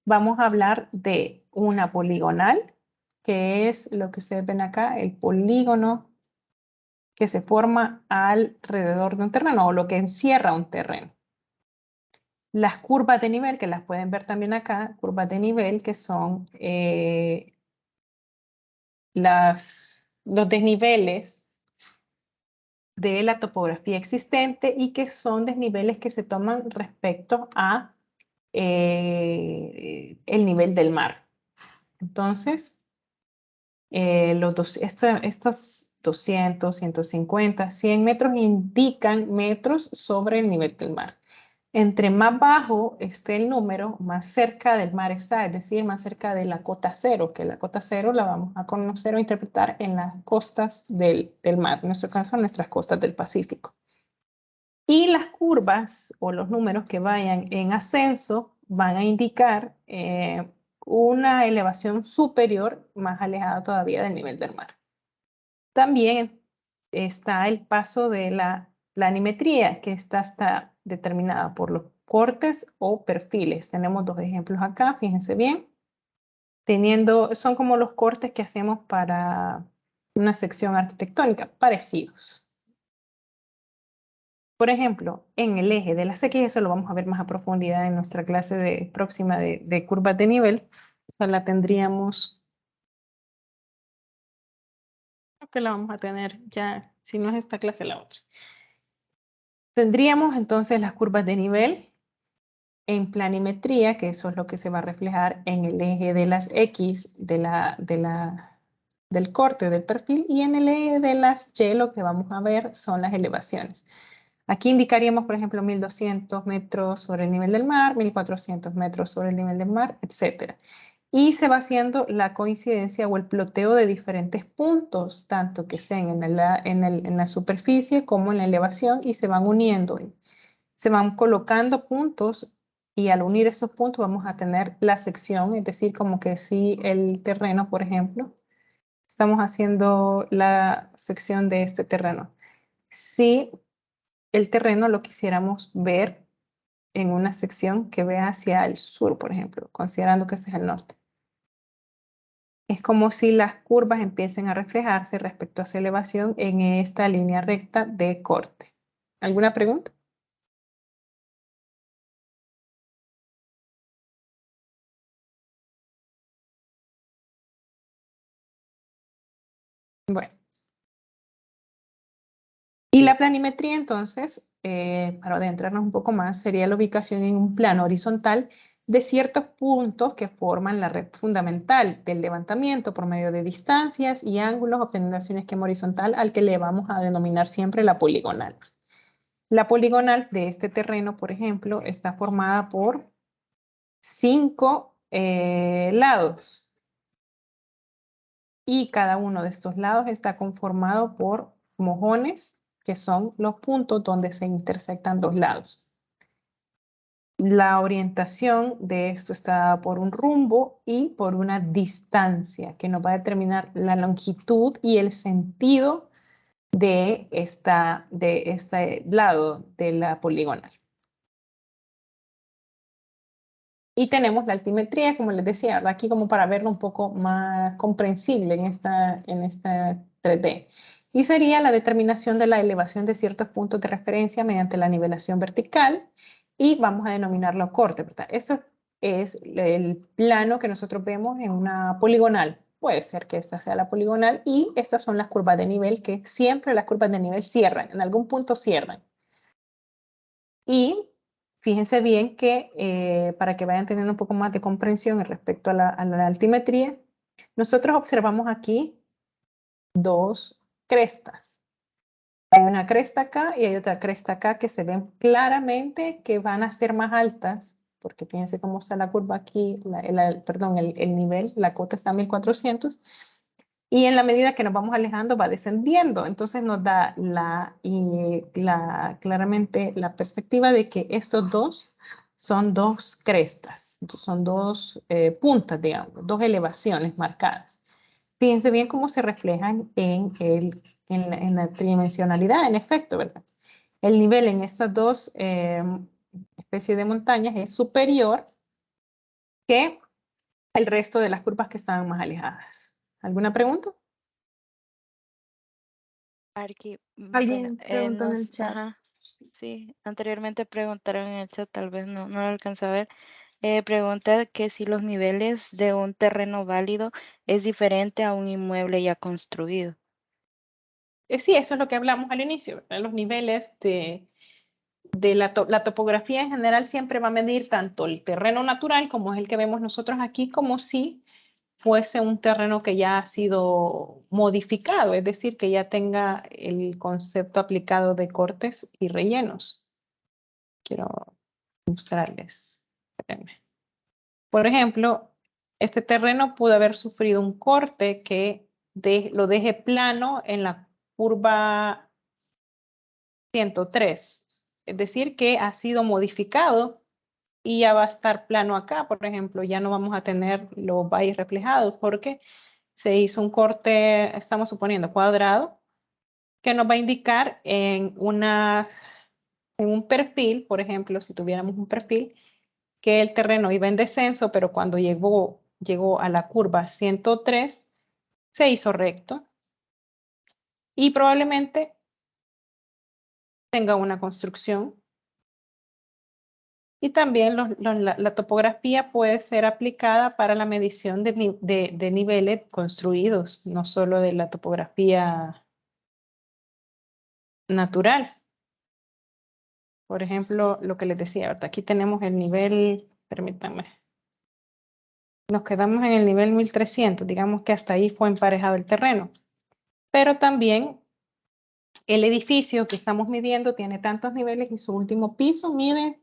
vamos a hablar de una poligonal, que es lo que ustedes ven acá, el polígono que se forma alrededor de un terreno o lo que encierra un terreno. Las curvas de nivel, que las pueden ver también acá, curvas de nivel que son los desniveles de la topografía existente y que son desniveles que se toman respecto a el nivel del mar. Entonces, estos 200, 150, 100 metros indican metros sobre el nivel del mar. Entre más bajo esté el número, más cerca del mar está, es decir, más cerca de la cota cero, que la cota cero la vamos a conocer o interpretar en las costas del mar, en nuestro caso, en nuestras costas del Pacífico. Y las curvas o los números que vayan en ascenso van a indicar una elevación superior, más alejada todavía del nivel del mar. También está el paso de la planimetría, que está determinada por los cortes o perfiles. Tenemos 2 ejemplos acá, fíjense bien. Son como los cortes que hacemos para una sección arquitectónica, parecidos. Por ejemplo, en el eje de las X, eso lo vamos a ver más a profundidad en nuestra clase próxima de curvas de nivel. Esa la tendríamos, creo que la vamos a tener ya, si no es esta clase, la otra. Tendríamos entonces las curvas de nivel en planimetría, que eso es lo que se va a reflejar en el eje de las X del corte o del perfil, y en el eje de las Y lo que vamos a ver son las elevaciones. Aquí indicaríamos, por ejemplo, 1200 metros sobre el nivel del mar, 1400 metros sobre el nivel del mar, etc. Y se va haciendo la coincidencia o el ploteo de diferentes puntos, tanto que estén en la superficie como en la elevación, y se van uniendo. Se van colocando puntos y al unir esos puntos vamos a tener la sección, es decir, como que si el terreno, por ejemplo, estamos haciendo la sección de este terreno. Si el terreno lo quisiéramos ver en una sección que vea hacia el sur, por ejemplo, considerando que este es el norte. Es como si las curvas empiecen a reflejarse respecto a su elevación en esta línea recta de corte. ¿Alguna pregunta? Bueno. Y la planimetría, entonces, para adentrarnos un poco más, sería la ubicación en un plano horizontal de ciertos puntos que forman la red fundamental del levantamiento por medio de distancias y ángulos, obteniendo así un esquema horizontal al que le vamos a denominar siempre la poligonal. La poligonal de este terreno, por ejemplo, está formada por 5 lados. Y cada uno de estos lados está conformado por mojones, que son los puntos donde se intersectan 2 lados. La orientación de esto está dada por un rumbo y por una distancia que nos va a determinar la longitud y el sentido de este lado de la poligonal. Y tenemos la altimetría, como les decía, aquí como para verlo un poco más comprensible en esta 3D. Y sería la determinación de la elevación de ciertos puntos de referencia mediante la nivelación vertical, y vamos a denominarlo corte, ¿verdad? Esto es el plano que nosotros vemos en una poligonal puede ser que esta sea la poligonal, y estas son las curvas de nivel, que siempre las curvas de nivel cierran, en algún punto cierran. Y fíjense bien que para que vayan teniendo un poco más de comprensión respecto a la altimetría, nosotros observamos aquí dos crestas. Hay una cresta acá y hay otra cresta acá que se ven claramente que van a ser más altas, porque fíjense cómo está la curva aquí, perdón, el nivel, la cota está a 1400, y en la medida que nos vamos alejando va descendiendo. Entonces nos da claramente la perspectiva de que estos dos son dos crestas, son dos puntas, digamos, dos elevaciones marcadas. Fíjense bien cómo se reflejan en la tridimensionalidad, en efecto, ¿verdad? El nivel en estas dos especies de montañas es superior que el resto de las curvas que estaban más alejadas. ¿Alguna pregunta? Arqui, Alguien preguntó en el nos, chat. ajá, sí, anteriormente preguntaron en el chat, tal vez no lo alcanzé a ver. Pregunta que si los niveles de un terreno válido es diferente a un inmueble ya construido. Sí, eso es lo que hablamos al inicio, ¿verdad? Los niveles de la topografía en general siempre va a medir tanto el terreno natural, como es el que vemos nosotros aquí, como si fuese un terreno que ya ha sido modificado, es decir, que ya tenga el concepto aplicado de cortes y rellenos. Quiero mostrarles. Espérenme. Por ejemplo, este terreno pudo haber sufrido un corte que lo deje plano en la curva 103. Es decir, que ha sido modificado y ya va a estar plano acá, por ejemplo. Ya no vamos a tener los valles reflejados porque se hizo un corte, estamos suponiendo cuadrado, que nos va a indicar en un perfil, por ejemplo, si tuviéramos un perfil, que el terreno iba en descenso, pero cuando llegó a la curva 103, se hizo recto y probablemente tenga una construcción. Y también la topografía puede ser aplicada para la medición de niveles construidos, no solo de la topografía natural. Por ejemplo, lo que les decía, ¿verdad? Aquí tenemos el nivel, permítanme, nos quedamos en el nivel 1300, digamos que hasta ahí fue emparejado el terreno. Pero también el edificio que estamos midiendo tiene tantos niveles y su último piso mide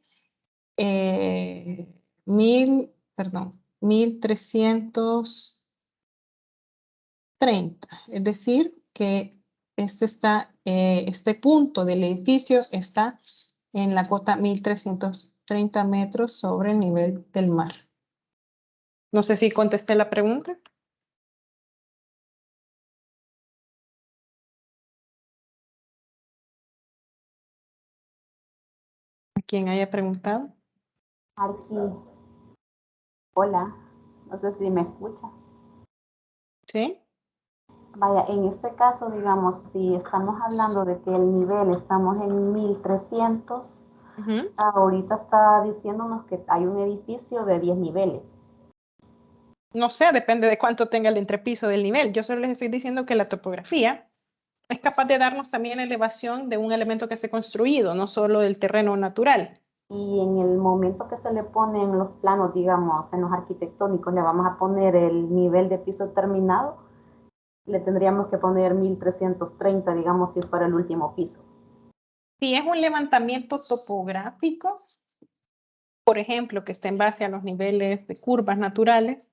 1330. Es decir, que este punto del edificio está en la cota 1330 metros sobre el nivel del mar. No sé si contesté la pregunta. ¿A quien haya preguntado? Arqui, hola, no sé si me escucha. ¿Sí? Vaya, en este caso, digamos, si estamos hablando de que el nivel estamos en 1300, ahorita está diciéndonos que hay un edificio de 10 niveles. No sé, depende de cuánto tenga el entrepiso del nivel. Yo solo les estoy diciendo que la topografía es capaz de darnos también la elevación de un elemento que se ha construido, no solo del terreno natural. Y en el momento que se le ponen los planos, digamos, en los arquitectónicos, le vamos a poner el nivel de piso terminado, le tendríamos que poner 1330, digamos, si fuera el último piso. Si es un levantamiento topográfico, por ejemplo, que esté en base a los niveles de curvas naturales,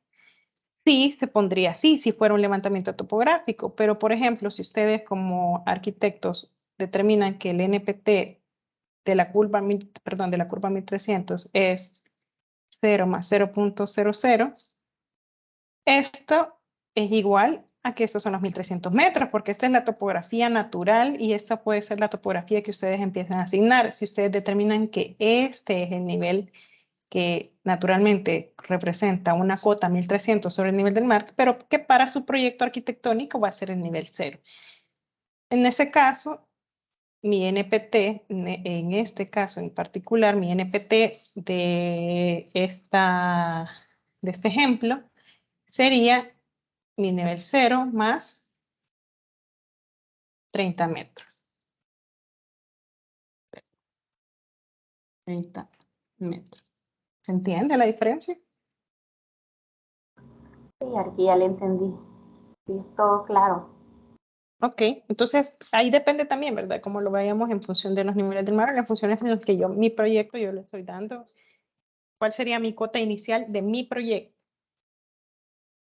sí se pondría así, si fuera un levantamiento topográfico. Pero, por ejemplo, si ustedes como arquitectos determinan que el NPT de la curva 1300 es 0 más 0.00, esto es igual a que estos son los 1300 metros, porque esta es la topografía natural y esta puede ser la topografía que ustedes empiezan a asignar. Si ustedes determinan que este es el nivel que naturalmente representa una cota 1300 sobre el nivel del mar, pero que para su proyecto arquitectónico va a ser el nivel 0. En ese caso, mi NPT, en este caso en particular, mi NPT de este ejemplo sería mi nivel 0 más 30 metros. 30 metros. ¿Se entiende la diferencia? Sí, Arqui, ya le entendí. Sí, todo claro. Ok, entonces ahí depende también, ¿verdad? Cómo lo vayamos en función de los niveles del mar, en funciones en las que yo, mi proyecto, yo le estoy dando cuál sería mi cota inicial de mi proyecto.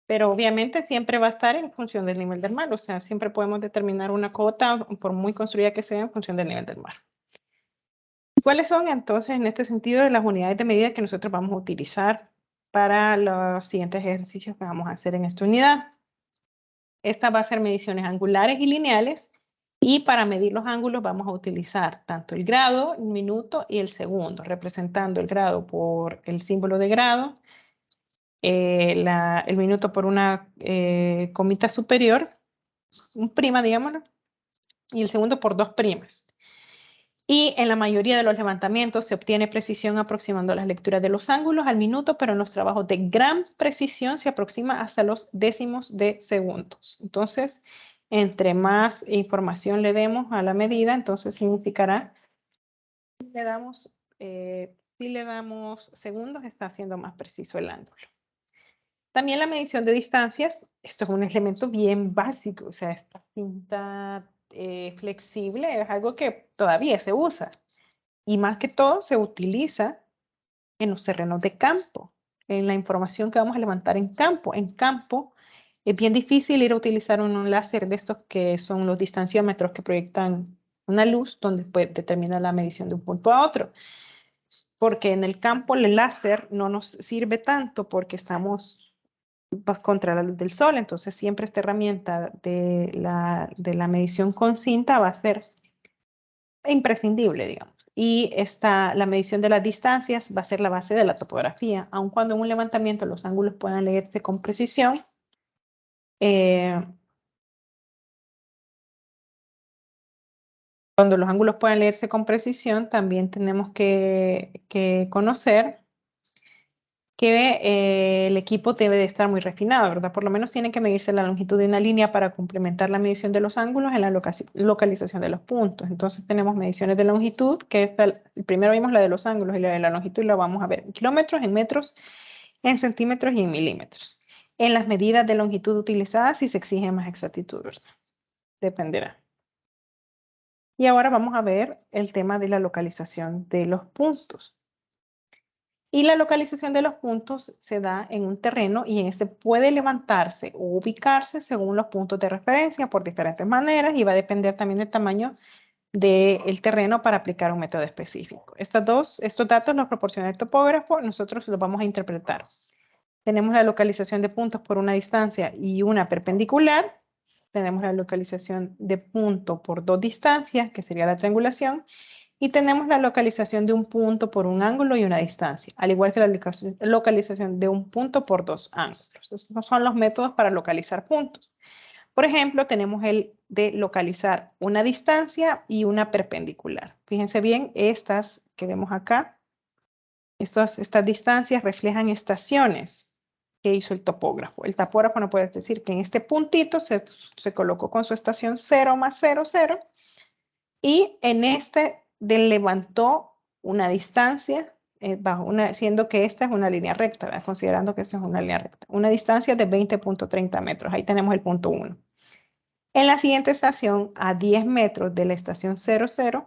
Pero obviamente siempre va a estar en función del nivel del mar, o sea, siempre podemos determinar una cota, por muy construida que sea, en función del nivel del mar. ¿Cuáles son entonces, en este sentido, las unidades de medida que nosotros vamos a utilizar para los siguientes ejercicios que vamos a hacer en esta unidad? Esta va a ser mediciones angulares y lineales, y para medir los ángulos vamos a utilizar tanto el grado, el minuto y el segundo, representando el grado por el símbolo de grado, el minuto por una comita superior, un prima, digámoslo, y el segundo por dos primas. Y en la mayoría de los levantamientos se obtiene precisión aproximando las lecturas de los ángulos al minuto, pero en los trabajos de gran precisión se aproxima hasta los décimos de segundos. Entonces, entre más información le demos a la medida, entonces significará si le damos segundos, está haciendo más preciso el ángulo. También la medición de distancias, esto es un elemento bien básico, o sea, esta cinta flexible es algo que todavía se usa. Y más que todo se utiliza en los terrenos de campo, en la información que vamos a levantar en campo. En campo es bien difícil ir a utilizar un láser de estos que son los distanciómetros que proyectan una luz donde determina la medición de un punto a otro. Porque en el campo el láser no nos sirve tanto porque estamos contra la luz del sol, entonces siempre esta herramienta de la medición con cinta va a ser imprescindible, digamos. Y la medición de las distancias va a ser la base de la topografía, aun cuando en un levantamiento los ángulos puedan leerse con precisión. Cuando los ángulos puedan leerse con precisión, también tenemos que conocer que el equipo debe de estar muy refinado, ¿verdad? Por lo menos tiene que medirse la longitud de una línea para complementar la medición de los ángulos en la localización de los puntos. Entonces tenemos mediciones de longitud, que es primero vimos la de los ángulos y la de la longitud la vamos a ver en kilómetros, en metros, en centímetros y en milímetros. En las medidas de longitud utilizadas sí se exige más exactitud, ¿verdad? Dependerá. Y ahora vamos a ver el tema de la localización de los puntos. Y la localización de los puntos se da en un terreno y en este puede levantarse o ubicarse según los puntos de referencia por diferentes maneras y va a depender también del tamaño del terreno para aplicar un método específico. Estos datos los proporciona el topógrafo, nosotros los vamos a interpretar. Tenemos la localización de puntos por una distancia y una perpendicular. Tenemos la localización de punto por dos distancias, que sería la triangulación. Y tenemos la localización de un punto por un ángulo y una distancia, al igual que la localización de un punto por dos ángulos. Estos son los métodos para localizar puntos. Por ejemplo, tenemos el de localizar una distancia y una perpendicular. Fíjense bien, estas que vemos acá, estas distancias reflejan estaciones que hizo el topógrafo. El topógrafo no puede decir que en este puntito se colocó con su estación 0 más 0, 0, y en este levantó una distancia, siendo que esta es una línea recta, ¿verdad? Considerando que esta es una línea recta. Una distancia de 20.30 metros. Ahí tenemos el punto 1. En la siguiente estación, a 10 metros de la estación 00,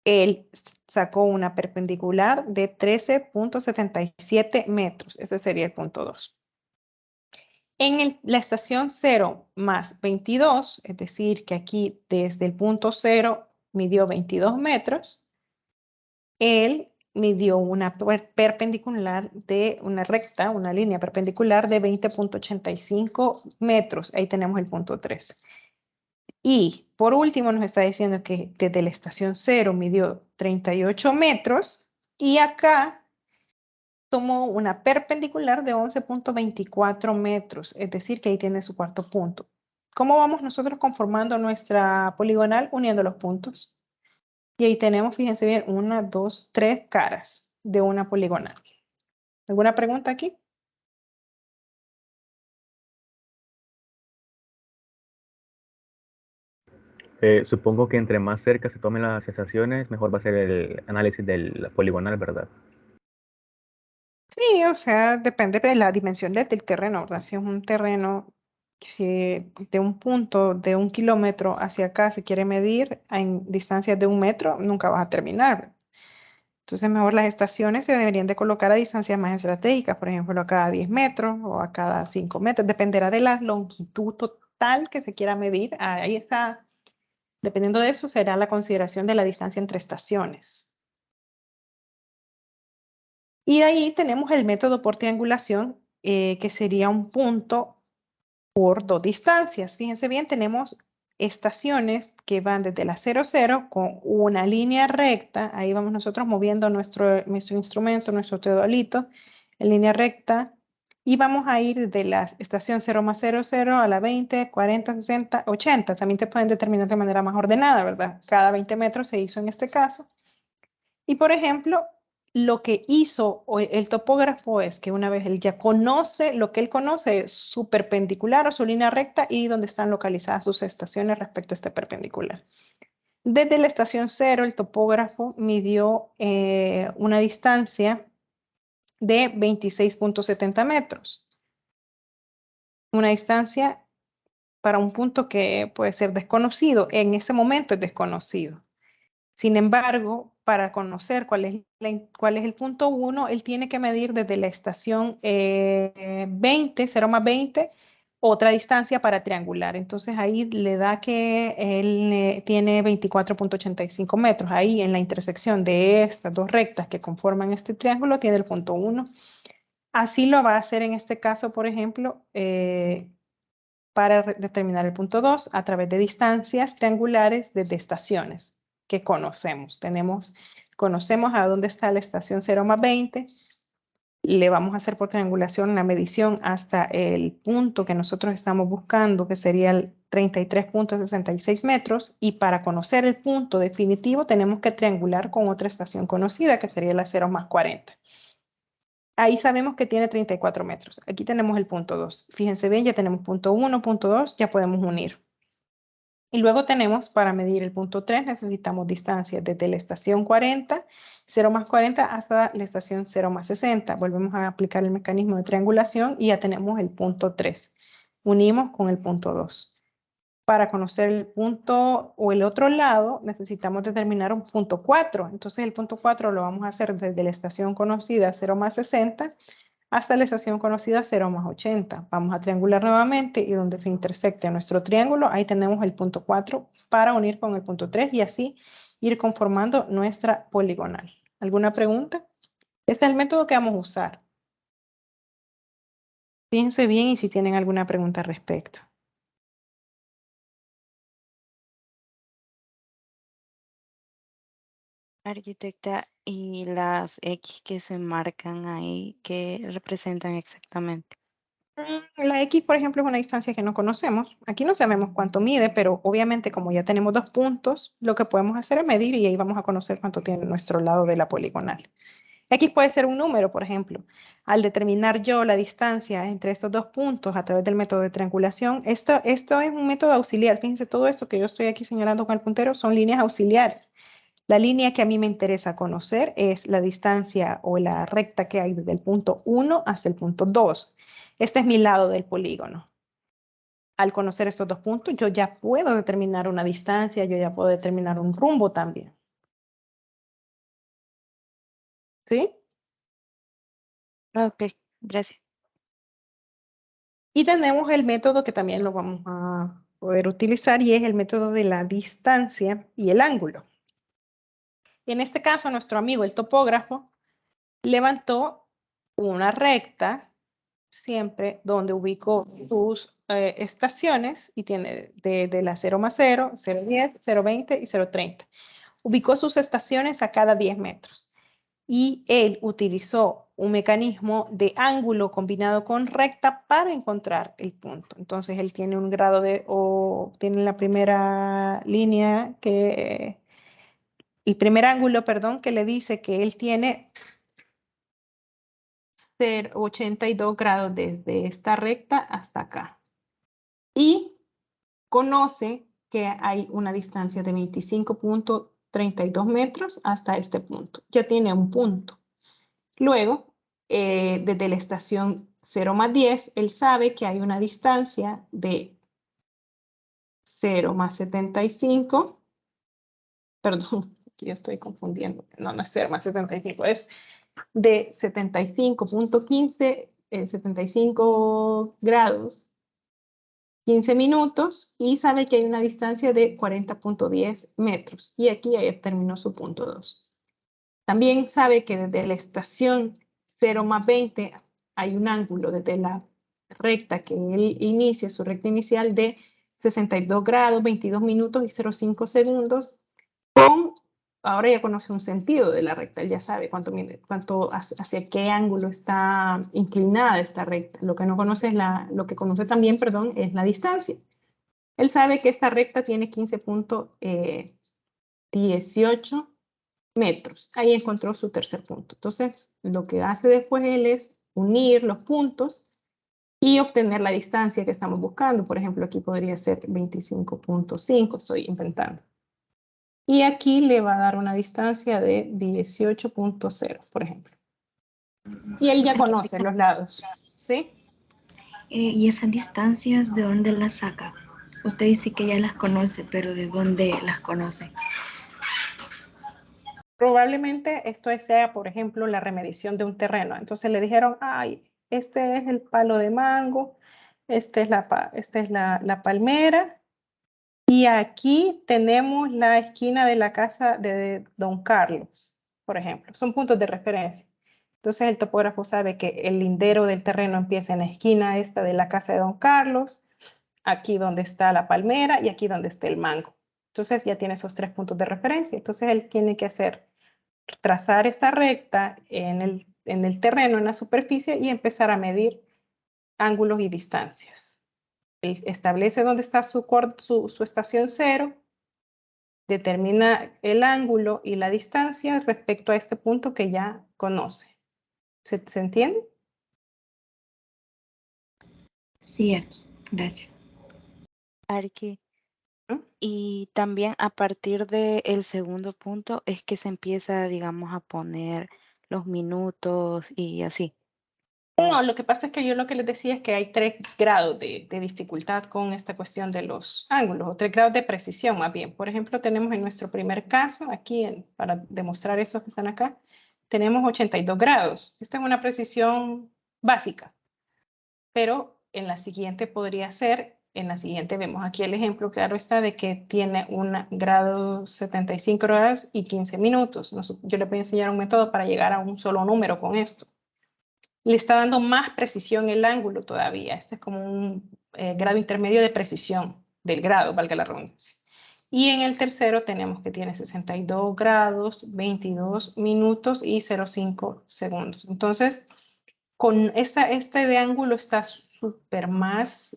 él sacó una perpendicular de 13.77 metros. Ese sería el punto 2. En la estación 0 más 22, es decir, que aquí desde el punto 0 midió 22 metros, él midió una perpendicular de una recta, una línea perpendicular de 20.85 metros. Ahí tenemos el punto 3. Y por último nos está diciendo que desde la estación 0 midió 38 metros y acá tomó una perpendicular de 11.24 metros, es decir, que ahí tiene su cuarto punto. ¿Cómo vamos nosotros conformando nuestra poligonal? Uniendo los puntos. Y ahí tenemos, fíjense bien, 1, 2, 3 caras de una poligonal. ¿Alguna pregunta aquí? Supongo que entre más cerca se tomen las estaciones, mejor va a ser el análisis del poligonal, ¿verdad? Sí, o sea, depende de la dimensión del terreno, ¿verdad? Si es un terreno, si de un punto de 1 kilómetro hacia acá se quiere medir en distancias de 1 metro, nunca vas a terminar. Entonces, mejor las estaciones se deberían de colocar a distancias más estratégicas, por ejemplo, a cada 10 metros o a cada 5 metros, dependerá de la longitud total que se quiera medir. Ahí está, dependiendo de eso, será la consideración de la distancia entre estaciones. Y de ahí tenemos el método por triangulación, que sería un punto por dos distancias. Fíjense bien, tenemos estaciones que van desde la 0, 0 con una línea recta. Ahí vamos nosotros moviendo nuestro instrumento, nuestro teodolito, en línea recta. Y vamos a ir desde la estación 0 más 0, 0 a la 20, 40, 60, 80. También te pueden determinar de manera más ordenada, ¿verdad? Cada 20 metros se hizo en este caso. Y por ejemplo, lo que hizo el topógrafo es que una vez él ya conoce, lo que él conoce es su perpendicular o su línea recta y donde están localizadas sus estaciones respecto a este perpendicular. Desde la estación 0, el topógrafo midió una distancia de 26.70 metros. Una distancia para un punto que puede ser desconocido. En ese momento es desconocido. Sin embargo, para conocer cuál es el punto 1, él tiene que medir desde la estación 20, 0 más 20, otra distancia para triangular. Entonces ahí le da que él tiene 24.85 metros. Ahí en la intersección de estas dos rectas que conforman este triángulo tiene el punto 1. Así lo va a hacer en este caso, por ejemplo, para determinar el punto 2 a través de distancias triangulares desde estaciones que conocemos. Conocemos a dónde está la estación 0 más 20. Le vamos a hacer por triangulación la medición hasta el punto que nosotros estamos buscando, que sería el 33.66 metros. Y para conocer el punto definitivo tenemos que triangular con otra estación conocida, que sería la 0 más 40. Ahí sabemos que tiene 34 metros. Aquí tenemos el punto 2. Fíjense bien, ya tenemos punto 1, punto 2, ya podemos unir. Y luego tenemos, para medir el punto 3, necesitamos distancias desde la estación 40, 0 más 40, hasta la estación 0 más 60. Volvemos a aplicar el mecanismo de triangulación y ya tenemos el punto 3. Unimos con el punto 2. Para conocer el punto o el otro lado, necesitamos determinar un punto 4. Entonces el punto 4 lo vamos a hacer desde la estación conocida 0 más 60 hasta la estación conocida 0 más 80. Vamos a triangular nuevamente y donde se intersecte nuestro triángulo, ahí tenemos el punto 4 para unir con el punto 3 y así ir conformando nuestra poligonal. ¿Alguna pregunta? Este es el método que vamos a usar. Fíjense bien y si tienen alguna pregunta al respecto. Arquitecta, ¿y las X que se marcan ahí, qué representan exactamente? La X, por ejemplo, es una distancia que no conocemos. Aquí no sabemos cuánto mide, pero obviamente como ya tenemos dos puntos, lo que podemos hacer es medir y ahí vamos a conocer cuánto tiene nuestro lado de la poligonal. X puede ser un número, por ejemplo. Al determinar yo la distancia entre estos dos puntos a través del método de triangulación, esto es un método auxiliar. Fíjense, todo esto que yo estoy aquí señalando con el puntero son líneas auxiliares. La línea que a mí me interesa conocer es la distancia o la recta que hay desde el punto 1 hasta el punto 2. Este es mi lado del polígono. Al conocer estos dos puntos, yo ya puedo determinar una distancia, yo ya puedo determinar un rumbo también. ¿Sí? Ok, gracias. Y tenemos el método que también lo vamos a poder utilizar y es el método de la distancia y el ángulo. En este caso, nuestro amigo, el topógrafo, levantó una recta siempre donde ubicó sus estaciones y tiene de la 0 más 0, 0,10, 0,20 y 0,30. Ubicó sus estaciones a cada 10 metros y él utilizó un mecanismo de ángulo combinado con recta para encontrar el punto. Entonces él tiene un grado o tiene la primera línea el primer ángulo, perdón, que le dice que él tiene 82 grados desde esta recta hasta acá. Y conoce que hay una distancia de 25.32 metros hasta este punto. Ya tiene un punto. Luego, desde la estación 0 más 10, él sabe que hay una distancia de 0 más 75. Perdón, aquí yo estoy confundiendo. No, no es 0 más 75, es de 75.15, 75 grados, 15 minutos, y sabe que hay una distancia de 40.10 metros. Y aquí ya terminó su punto 2. También sabe que desde la estación 0 más 20 hay un ángulo desde la recta que él inicia, su recta inicial, de 62 grados, 22 minutos y 0,5 segundos. Ahora ya conoce un sentido de la recta, él ya sabe hacia qué ángulo está inclinada esta recta. Lo que no conoce es lo que conoce también, perdón, es la distancia. Él sabe que esta recta tiene 15.18 metros. Ahí encontró su tercer punto. Entonces, lo que hace después él es unir los puntos y obtener la distancia que estamos buscando. Por ejemplo, aquí podría ser 25.5, estoy inventando. Y aquí le va a dar una distancia de 18.0, por ejemplo. Y él ya conoce los lados, ¿sí? ¿Y esas distancias de dónde las saca? Usted dice que ya las conoce, pero ¿de dónde las conoce? Probablemente esto sea, por ejemplo, la remedición de un terreno. Entonces le dijeron, ay, este es el palo de mango, esta es la palmera, y aquí tenemos la esquina de la casa de Don Carlos, por ejemplo. Son puntos de referencia. Entonces el topógrafo sabe que el lindero del terreno empieza en la esquina esta de la casa de Don Carlos, aquí donde está la palmera y aquí donde está el mango. Entonces ya tiene esos 3 puntos de referencia. Entonces él tiene que trazar esta recta en el terreno, en la superficie, y empezar a medir ángulos y distancias. Él establece dónde está su estación 0, determina el ángulo y la distancia respecto a este punto que ya conoce. ¿Se entiende? Sí, aquí. Gracias. Arqui. ¿Mm? Y también a partir del segundo punto es que se empieza, digamos, a poner los minutos y así. No, lo que pasa es que yo lo que les decía es que hay 3 grados de dificultad con esta cuestión de los ángulos, o 3 grados de precisión más bien. Por ejemplo, tenemos en nuestro primer caso, aquí para demostrar esos que están acá, tenemos 82 grados. Esta es una precisión básica, pero en la siguiente podría ser, en la siguiente vemos aquí el ejemplo, claro está, de que tiene 75 grados y 15 minutos. Yo les voy a enseñar un método para llegar a un solo número con esto. Le está dando más precisión el ángulo todavía. Este es como un grado intermedio de precisión del grado, valga la redundancia. Y en el tercero tenemos que tiene 62 grados, 22 minutos y 0,5 segundos. Entonces, con este de ángulo está súper más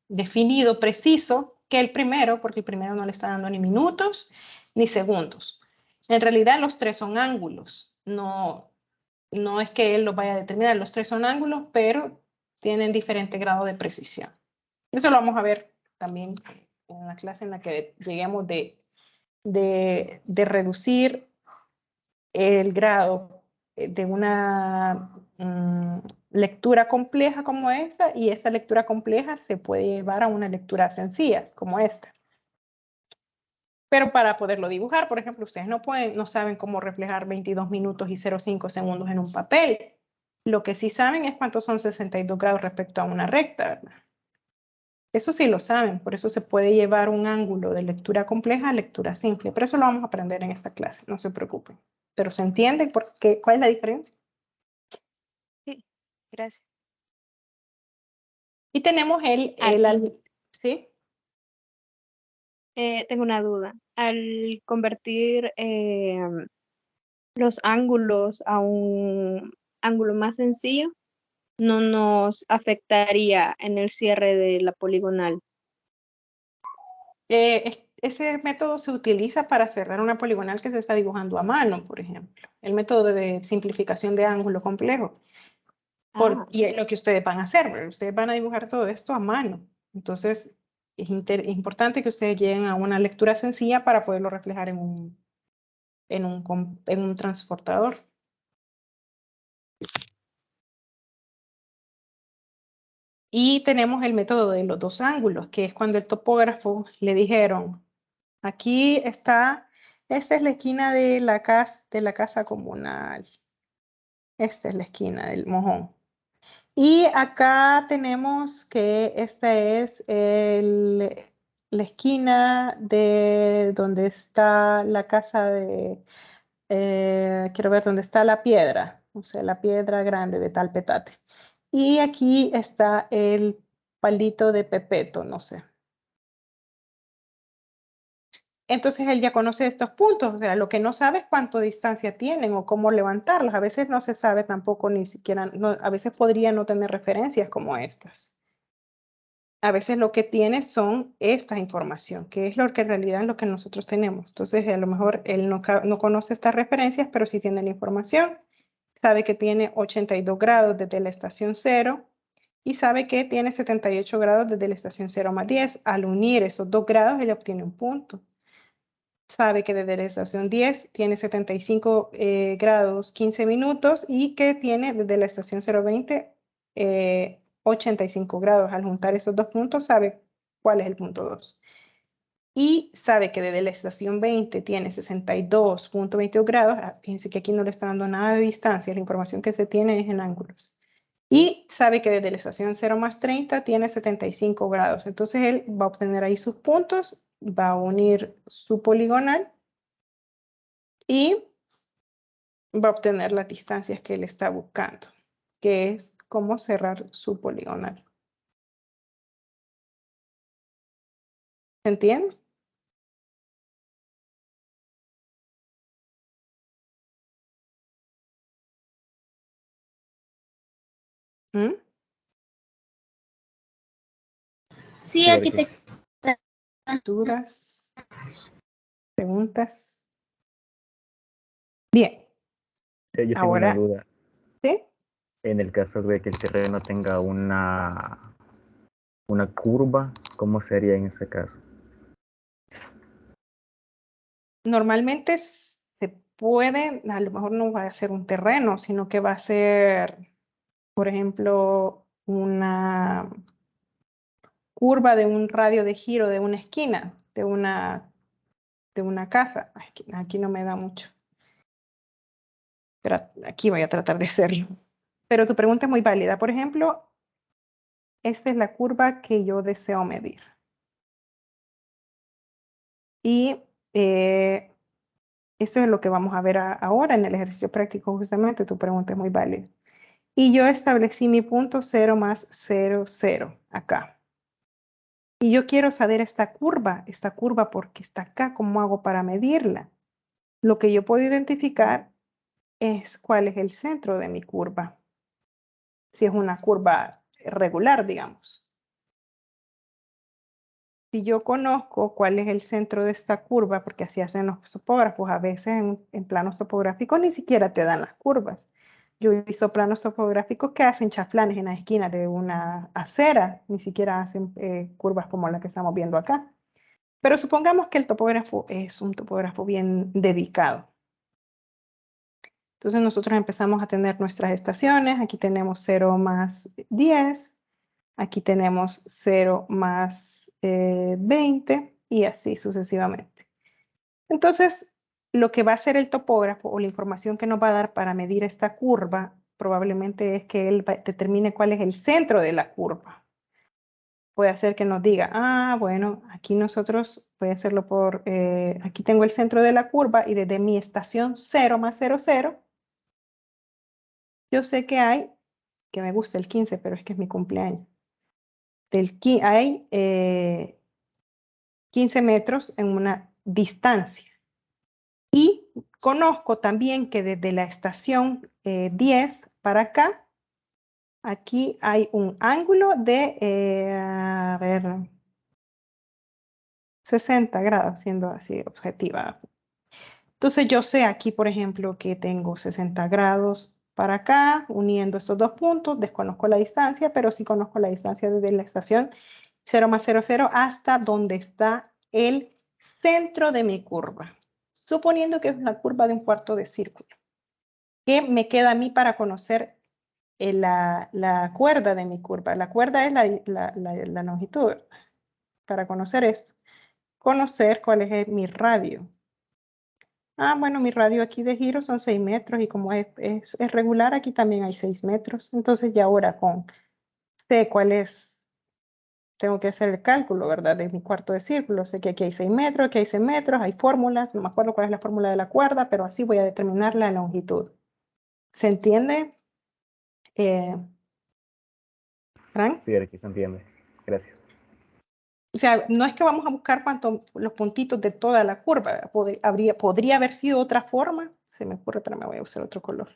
definido, preciso que el primero, porque el primero no le está dando ni minutos ni segundos. En realidad los 3 son ángulos, no es que él los vaya a determinar, los 3 son ángulos, pero tienen diferente grado de precisión. Eso lo vamos a ver también en la clase en la que lleguemos de reducir el grado de una lectura compleja como esta, y esta lectura compleja se puede llevar a una lectura sencilla como esta. Pero para poderlo dibujar, por ejemplo, ustedes no saben cómo reflejar 22 minutos y 0,5 segundos en un papel. Lo que sí saben es cuántos son 62 grados respecto a una recta, ¿verdad? Eso sí lo saben, por eso se puede llevar un ángulo de lectura compleja a lectura simple, pero eso lo vamos a aprender en esta clase, no se preocupen. Pero ¿se entiende cuál es la diferencia? Sí, gracias. Y tenemos ¿sí? Tengo una duda. Al convertir los ángulos a un ángulo más sencillo, no nos afectaría en el cierre de la poligonal. Ese método se utiliza para cerrar una poligonal que se está dibujando a mano, por ejemplo. El método de simplificación de ángulo complejo. Y es lo que ustedes van a hacer, ¿verdad? Ustedes van a dibujar todo esto a mano. Entonces, es importante que ustedes lleguen a una lectura sencilla para poderlo reflejar en un transportador. Y tenemos el método de los dos ángulos, que es cuando el topógrafo le dijeron, aquí está, esta es la esquina de la casa comunal. Esta es la esquina del mojón. Y acá tenemos que esta es la esquina de donde está la casa de, quiero ver dónde está la piedra, o sea, la piedra grande de tal petate. Y aquí está el palito de Pepeto, no sé. Entonces él ya conoce estos puntos, o sea, lo que no sabe es cuánto distancia tienen o cómo levantarlos. A veces no se sabe tampoco ni siquiera, a veces podría no tener referencias como estas. A veces lo que tiene son esta información, que es lo que en realidad es lo que nosotros tenemos. Entonces a lo mejor él no conoce estas referencias, pero sí tiene la información. Sabe que tiene 82 grados desde la estación 0 y sabe que tiene 78 grados desde la estación 0 más 10. Al unir esos 2 grados, ella obtiene un punto. Sabe que desde la estación 10 tiene 75 grados 15 minutos y que tiene desde la estación 020 85 grados. Al juntar esos dos puntos, sabe cuál es el punto 2. Y sabe que desde la estación 20 tiene 62.22 grados. Fíjense que aquí no le está dando nada de distancia, la información que se tiene es en ángulos. Y sabe que desde la estación 0 más 30 tiene 75 grados. Entonces él va a obtener ahí sus puntos, va a unir su poligonal y va a obtener las distancias que él está buscando, que es cómo cerrar su poligonal. ¿Se entiende? ¿Mm? Sí, arquitecta. ¿Dudas? ¿Preguntas? Bien. Yo tengo Ahora, una duda. ¿sí? En el caso de que el terreno tenga una curva, ¿cómo sería en ese caso? Normalmente se puede, a lo mejor no va a ser un terreno, sino que va a ser, por ejemplo, una curva de un radio de giro de una esquina, de una casa. Aquí no me da mucho. Pero aquí voy a tratar de hacerlo. Pero tu pregunta es muy válida. Por ejemplo, esta es la curva que yo deseo medir. Y esto es lo que vamos a ver ahora en el ejercicio práctico, justamente. Tu pregunta es muy válida. Y yo establecí mi punto 0 más 0, 0 acá. Y yo quiero saber esta curva porque está acá, ¿cómo hago para medirla? Lo que yo puedo identificar es cuál es el centro de mi curva. Si es una curva regular, digamos. Si yo conozco cuál es el centro de esta curva, porque así hacen los topógrafos, a veces en planos topográficos ni siquiera te dan las curvas. Yo he visto planos topográficos que hacen chaflanes en la esquina de una acera, ni siquiera hacen curvas como la que estamos viendo acá. Pero supongamos que el topógrafo es un topógrafo bien dedicado. Entonces nosotros empezamos a tener nuestras estaciones. Aquí tenemos 0 más 10. Aquí tenemos 0 más 20 y así sucesivamente. Entonces, lo que va a hacer el topógrafo o la información que nos va a dar para medir esta curva probablemente es que él determine cuál es el centro de la curva. Puede hacer que nos diga, bueno, aquí nosotros, voy a hacerlo por, aquí tengo el centro de la curva y desde mi estación 0 más 0, 0, yo sé que hay, que me gusta el 15, pero es que es mi cumpleaños. Hay 15 metros en una distancia. Y conozco también que desde la estación 10 para acá, aquí hay un ángulo de, 60 grados, siendo así objetiva. Entonces yo sé aquí, por ejemplo, que tengo 60 grados para acá, uniendo estos dos puntos, desconozco la distancia, pero sí conozco la distancia desde la estación 0 más 0, 0, hasta donde está el centro de mi curva. Suponiendo que es una curva de un cuarto de círculo. ¿Qué me queda a mí para conocer la cuerda de mi curva? La cuerda es la longitud. Para conocer esto. Conocer cuál es mi radio. Bueno, mi radio aquí de giro son 6 metros y como es regular, aquí también hay 6 metros. Entonces ya ahora sé cuál es, tengo que hacer el cálculo, ¿verdad? De mi cuarto de círculo. Sé que aquí hay 6 metros, aquí hay 6 metros, hay fórmulas, no me acuerdo cuál es la fórmula de la cuerda, pero así voy a determinar la longitud. ¿Se entiende? ¿Fran? Sí, aquí se entiende. Gracias. O sea, no es que vamos a buscar los puntitos de toda la curva. Podría haber sido otra forma. Se me ocurre, pero me voy a usar otro color.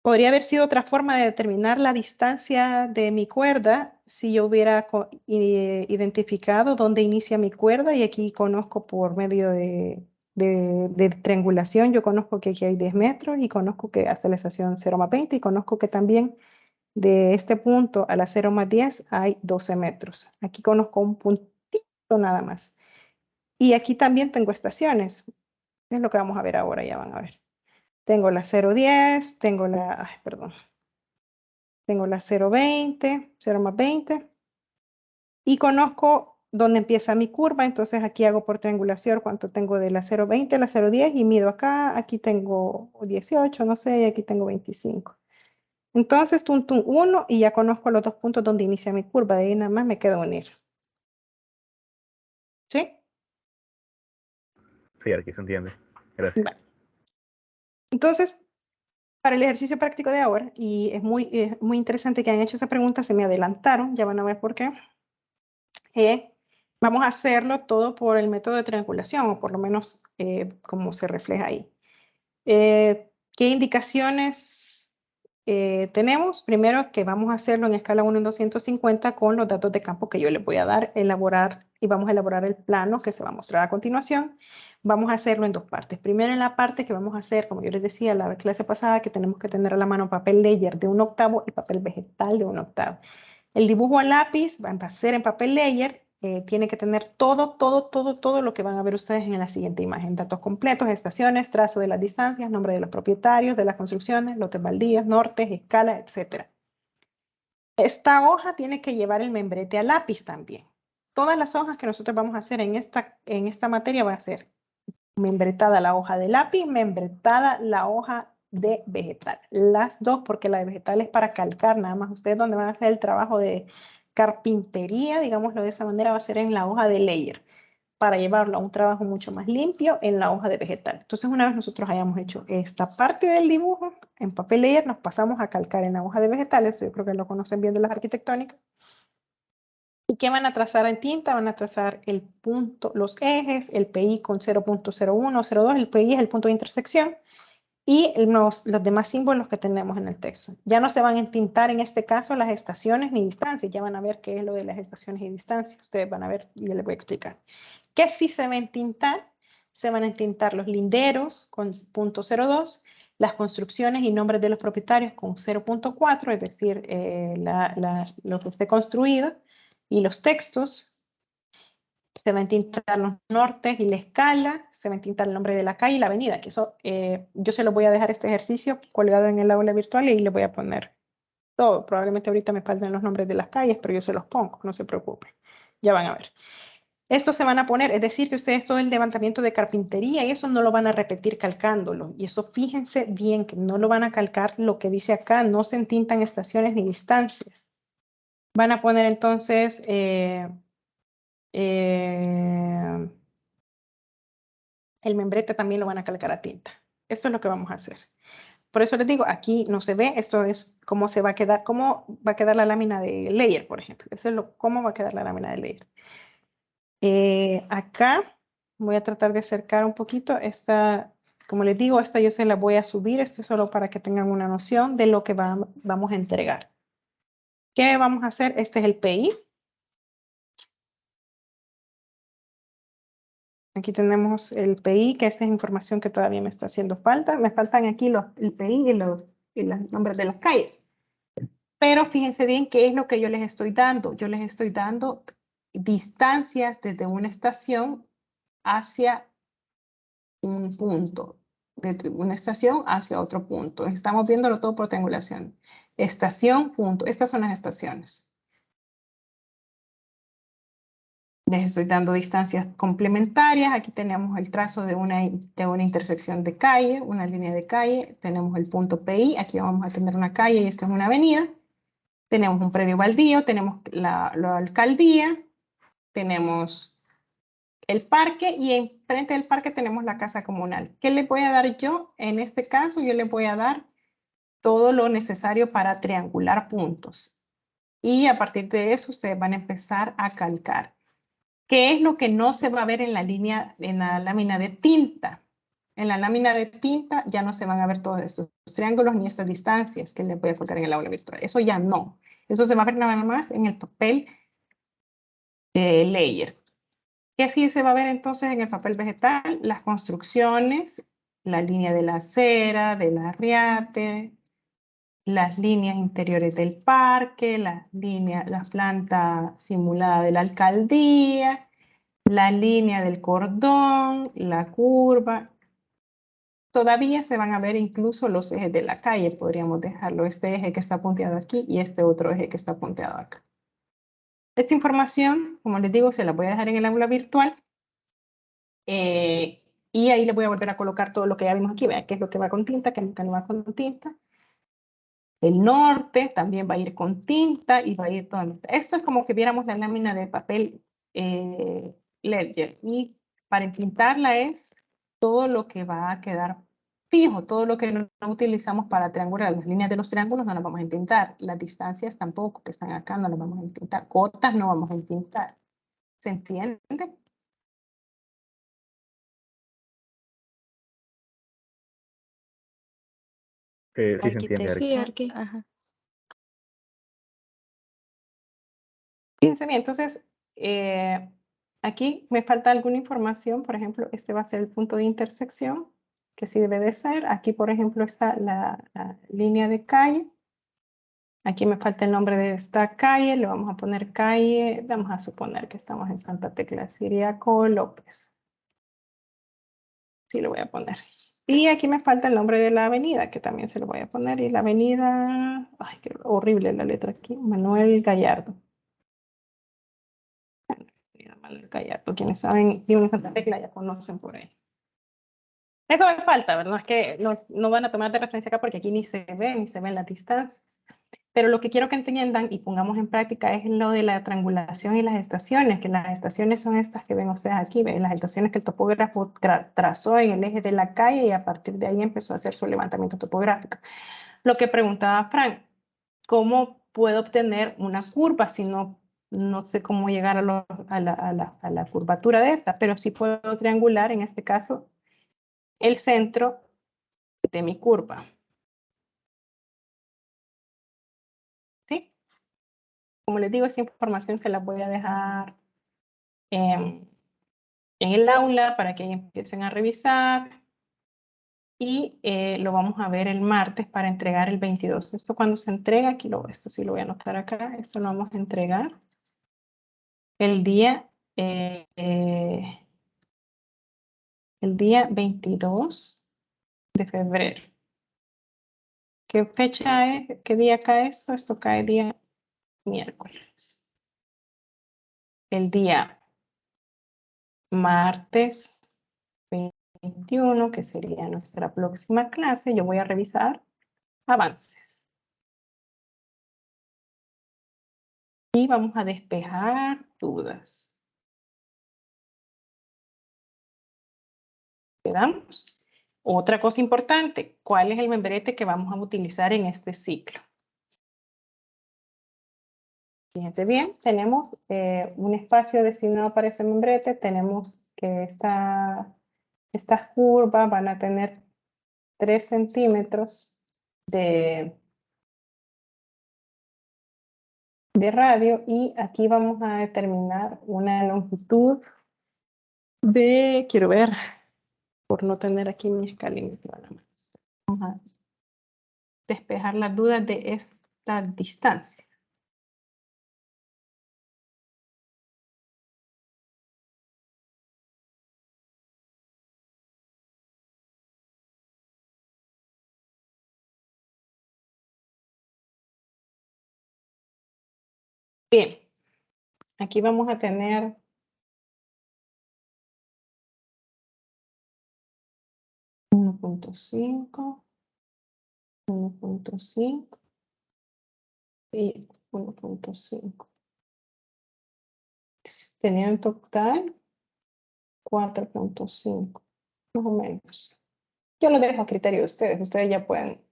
Podría haber sido otra forma de determinar la distancia de mi cuerda si yo hubiera identificado dónde inicia mi cuerda y aquí conozco por medio de triangulación, yo conozco que aquí hay 10 metros y conozco que hasta la estación 0 más 20 y conozco que también de este punto a la 0 más 10 hay 12 metros. Aquí conozco un puntito nada más. Y aquí también tengo estaciones. Es lo que vamos a ver ahora, ya van a ver. Tengo la 010, tengo la, tengo la 020, 0 más 20. Y conozco dónde empieza mi curva, entonces aquí hago por triangulación cuánto tengo de la 020 a la 010 y mido acá, aquí tengo 18, no sé, y aquí tengo 25. Entonces, 1 y ya conozco los dos puntos donde inicia mi curva, de ahí nada más me queda unir. ¿Sí? Sí, aquí se entiende. Gracias. Vale. Entonces, para el ejercicio práctico de ahora, y es muy interesante que hayan hecho esa pregunta, se me adelantaron, ya van a ver por qué. Vamos a hacerlo todo por el método de triangulación, o por lo menos como se refleja ahí. ¿Qué indicaciones tenemos? Primero que vamos a hacerlo en escala 1 en 250 con los datos de campo que yo les voy a dar, y vamos a elaborar el plano que se va a mostrar a continuación. Vamos a hacerlo en dos partes. Primero en la parte que vamos a hacer, como yo les decía la clase pasada, que tenemos que tener a la mano papel layer de 1/8 y papel vegetal de 1/8. El dibujo a lápiz va a ser en papel layer. Tiene que tener todo lo que van a ver ustedes en la siguiente imagen. Datos completos, estaciones, trazo de las distancias, nombre de los propietarios, de las construcciones, lotes baldíos, nortes, escalas, etc. Esta hoja tiene que llevar el membrete a lápiz también. Todas las hojas que nosotros vamos a hacer en esta materia va a ser membretada la hoja de lápiz, membretada la hoja de vegetal. Las dos, porque la de vegetal es para calcar, nada más ustedes donde van a hacer el trabajo de carpintería, digámoslo de esa manera, va a ser en la hoja de layer, para llevarlo a un trabajo mucho más limpio en la hoja de vegetal. Entonces, una vez nosotros hayamos hecho esta parte del dibujo en papel layer, nos pasamos a calcar en la hoja de vegetales, yo creo que lo conocen bien de las arquitectónicas. ¿Y qué van a trazar en tinta? Van a trazar el punto, los ejes, el PI con 0.01 o 0.2, el PI es el punto de intersección, y los demás símbolos que tenemos en el texto. Ya no se van a entintar en este caso las estaciones ni distancias, ya van a ver qué es lo de las estaciones y distancias, ustedes van a ver y yo les voy a explicar. ¿Qué sí se va a entintar? Se van a entintar los linderos con 0.02, las construcciones y nombres de los propietarios con 0.4, es decir, lo que esté construido, y los textos. Se va a entintar los nortes y la escala, se va a entintar el nombre de la calle y la avenida, que eso yo se lo voy a dejar este ejercicio colgado en el aula virtual y ahí le voy a poner todo. Probablemente ahorita me falten los nombres de las calles, pero yo se los pongo, no se preocupen. Ya van a ver. Estos se van a poner, es decir, que ustedes todo el levantamiento de carpintería y eso no lo van a repetir calcándolo. Y eso fíjense bien que no lo van a calcar lo que dice acá, no se entintan estaciones ni distancias. Van a poner entonces el membrete también lo van a calcar a tinta. Esto es lo que vamos a hacer. Por eso les digo, aquí no se ve, esto es cómo va a quedar la lámina de layer, por ejemplo. Eso es cómo va a quedar la lámina de layer. Acá voy a tratar de acercar un poquito esta, como les digo, esta yo se la voy a subir, esto es solo para que tengan una noción de lo que vamos a entregar. ¿Qué vamos a hacer? Este es el PI. Aquí tenemos el PI, que esta es información que todavía me está haciendo falta. Me faltan aquí el PI y los nombres de las calles. Pero fíjense bien qué es lo que yo les estoy dando. Yo les estoy dando distancias desde una estación hacia un punto, de una estación hacia otro punto. Estamos viéndolo todo por triangulación. Estación, punto. Estas son las estaciones. Les estoy dando distancias complementarias. Aquí tenemos el trazo de una intersección de calle, una línea de calle. Tenemos el punto PI. Aquí vamos a tener una calle y esta es una avenida. Tenemos un predio baldío, tenemos la alcaldía, tenemos el parque y enfrente del parque tenemos la casa comunal. ¿Qué le voy a dar yo? En este caso, yo le voy a dar todo lo necesario para triangular puntos. Y a partir de eso, ustedes van a empezar a calcar. ¿Qué es lo que no se va a ver en la línea, en la lámina de tinta? En la lámina de tinta ya no se van a ver todos estos triángulos ni estas distancias que les voy a colocar en el aula virtual. Eso ya no. Eso se va a ver nada más en el papel layer. ¿Qué sí se va a ver entonces en el papel vegetal? Las construcciones, la línea de la acera, del arriate, las líneas interiores del parque, la planta simulada de la alcaldía, la línea del cordón, la curva. Todavía se van a ver incluso los ejes de la calle, podríamos dejarlo, este eje que está punteado aquí y este otro eje que está punteado acá. Esta información, como les digo, se la voy a dejar en el aula virtual. Y ahí le voy a volver a colocar todo lo que ya vimos aquí. Vean qué es lo que va con tinta, qué es lo que no va con tinta. El norte también va a ir con tinta y va a ir todo. Esto es como que viéramos la lámina de papel Ledger. Y para entintarla es todo lo que va a quedar fijo, todo lo que no utilizamos para triangular. Las líneas de los triángulos no las vamos a entintar. Las distancias tampoco, que están acá, no las vamos a entintar. Cotas no vamos a entintar. ¿Se entiende? Sí se entiende, Arqui. Sí, Arqui. Ajá. Fíjense bien, entonces, aquí me falta alguna información. Por ejemplo, este va a ser el punto de intersección, que sí debe de ser. Aquí, por ejemplo, está la línea de calle. Aquí me falta el nombre de esta calle. Le vamos a poner calle. Vamos a suponer que estamos en Santa Tecla Siriaco López. Sí, lo voy a poner. Y aquí me falta el nombre de la avenida, que también se lo voy a poner. Y la avenida, ay, qué horrible la letra aquí, Manuel Gallardo. Manuel Gallardo, quienes saben, viven en Santa Tecla ya conocen por ahí. Eso me falta, ¿verdad? Es que no van a tomar de referencia acá porque aquí ni se ven las distancias. Pero lo que quiero que entiendan y pongamos en práctica es lo de la triangulación y las estaciones, que las estaciones son estas que ven ustedes aquí, ven las estaciones que el topógrafo trazó en el eje de la calle y a partir de ahí empezó a hacer su levantamiento topográfico. Lo que preguntaba Frank, ¿cómo puedo obtener una curva si no sé cómo llegar a la curvatura de esta? Pero sí puedo triangular, en este caso, el centro de mi curva. ¿Sí? Como les digo, esta información se la voy a dejar en el aula para que empiecen a revisar. Y lo vamos a ver el martes para entregar el 22. Esto cuando se entrega, aquí esto sí lo voy a anotar acá, esto lo vamos a entregar el día 22 de febrero. ¿Qué fecha es? ¿Qué día cae esto? Esto cae día miércoles. El día martes 21, que sería nuestra próxima clase, yo voy a revisar avances. Y vamos a despejar dudas. ¿Quedamos? Otra cosa importante, ¿cuál es el membrete que vamos a utilizar en este ciclo? Fíjense bien, tenemos un espacio designado para ese membrete, tenemos que estas curvas van a tener 3 centímetros de radio y aquí vamos a determinar una longitud de, quiero ver, por no tener aquí mi escalímetro. Vamos a despejar las dudas de la distancia. Bien, aquí vamos a tener uno punto cinco y 1.5. Tenía en total 4.5, más o menos. Yo lo dejo a criterio de ustedes. Ustedes ya pueden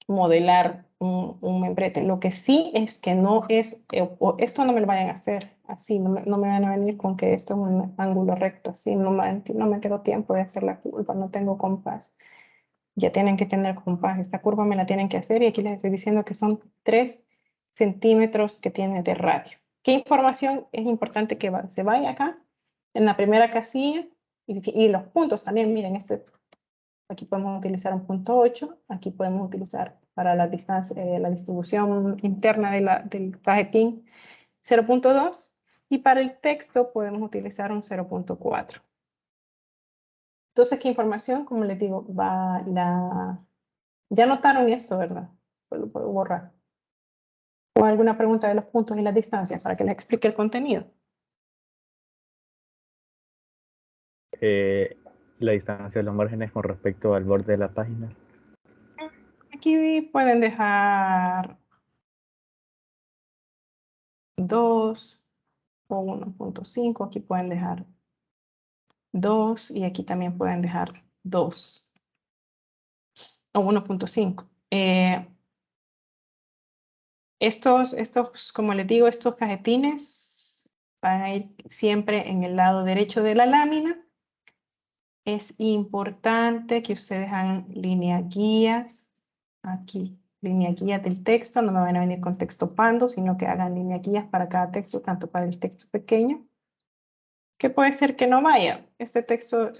modelar un membrete. Lo que sí es que no es, esto no me lo vayan a hacer así, no me van a venir con que esto es un ángulo recto, así, no me quedó tiempo de hacer la curva, no tengo compás. Ya tienen que tener compás, esta curva me la tienen que hacer y aquí les estoy diciendo que son 3 centímetros que tiene de radio. ¿Qué información es importante que se vaya acá? En la primera casilla y los puntos también, miren, aquí podemos utilizar un punto 8, aquí podemos utilizar para la distancia, la distribución interna del cajetín 0.2 y para el texto podemos utilizar un 0.4. Entonces, ¿qué información? Como les digo, ya notaron esto, ¿verdad? Pues lo puedo borrar. ¿O alguna pregunta de los puntos y las distancias para que les explique el contenido? La distancia de los márgenes con respecto al borde de la página. Aquí pueden dejar 2 o 1.5. Aquí pueden dejar 2 y aquí también pueden dejar 2 o 1.5. Estos, como les digo, estos cajetines van a ir siempre en el lado derecho de la lámina. Es importante que ustedes hagan líneas guías aquí, líneas guías del texto, no me van a venir con texto pando, sino que hagan líneas guías para cada texto, tanto para el texto pequeño, que puede ser que no vaya. Este texto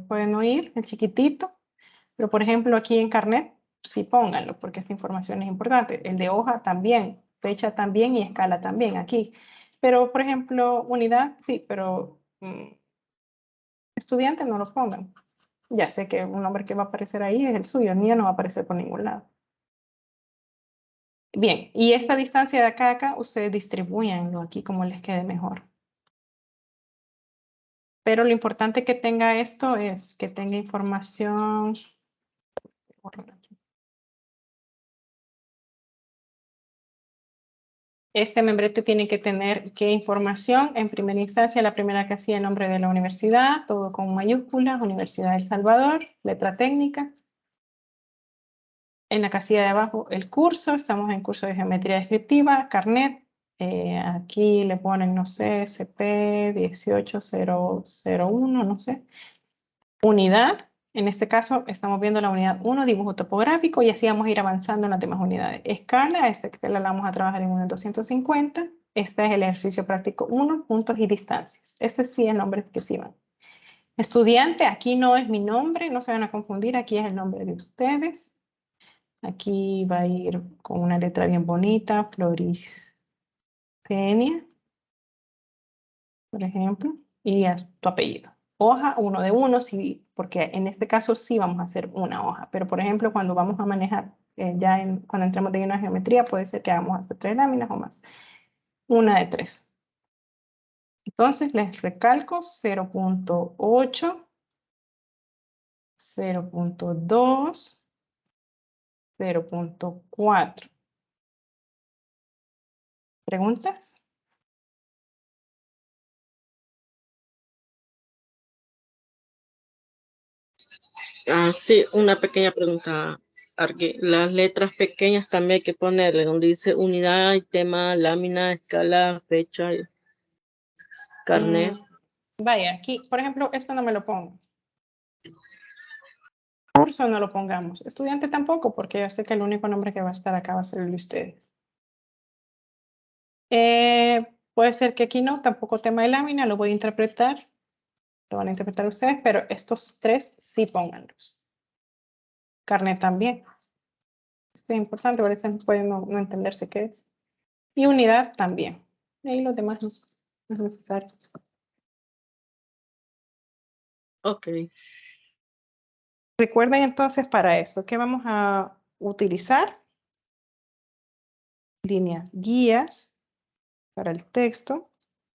puede no ir, el chiquitito, pero por ejemplo aquí en Carnet, sí pónganlo, porque esta información es importante. El de hoja también, fecha también y escala también aquí. Pero por ejemplo, unidad, sí, pero estudiante no lo pongan. Ya sé que un nombre que va a aparecer ahí es el suyo, el mío no va a aparecer por ningún lado. Bien, y esta distancia de acá a acá, ustedes distribuyanlo aquí como les quede mejor. Pero lo importante que tenga esto es que tenga información. Este membrete tiene que tener qué información. En primera instancia, la primera casilla, el nombre de la universidad, todo con mayúsculas, Universidad del Salvador, letra técnica. En la casilla de abajo, el curso, estamos en curso de geometría descriptiva, carnet. Aquí le ponen, no sé, CP 18001, no sé. Unidad, en este caso estamos viendo la unidad 1, dibujo topográfico, y así vamos a ir avanzando en las demás unidades. Escala, esta escala la vamos a trabajar en 1 en 250. Este es el ejercicio práctico 1, puntos y distancias. Este sí es el nombre que sí van. Estudiante, aquí no es mi nombre, no se van a confundir, aquí es el nombre de ustedes. Aquí va a ir con una letra bien bonita, Floricenia, por ejemplo, y tu apellido. Hoja 1 de 1, sí, porque en este caso sí vamos a hacer una hoja, pero por ejemplo cuando vamos a manejar, cuando entremos de lleno a geometría, puede ser que hagamos hasta 3 láminas o más. Una de 3. Entonces les recalco 0.8, 0.2, 0.4. ¿Preguntas? Sí, una pequeña pregunta, Arqui. Las letras pequeñas también hay que ponerle, donde dice unidad, tema, lámina, escala, fecha, carnet. Vaya, aquí, por ejemplo, esto no me lo pongo. Curso no lo pongamos. Estudiante tampoco, porque ya sé que el único nombre que va a estar acá va a ser el de ustedes. Puede ser que aquí no, tampoco tema de lámina, lo voy a interpretar. Lo van a interpretar ustedes, pero estos 3 sí pónganlos. Carnet también. Esto es importante, a veces puede no entenderse qué es. Y unidad también. Ahí los demás no es necesario. Ok. Recuerden entonces para esto que vamos a utilizar líneas guías para el texto.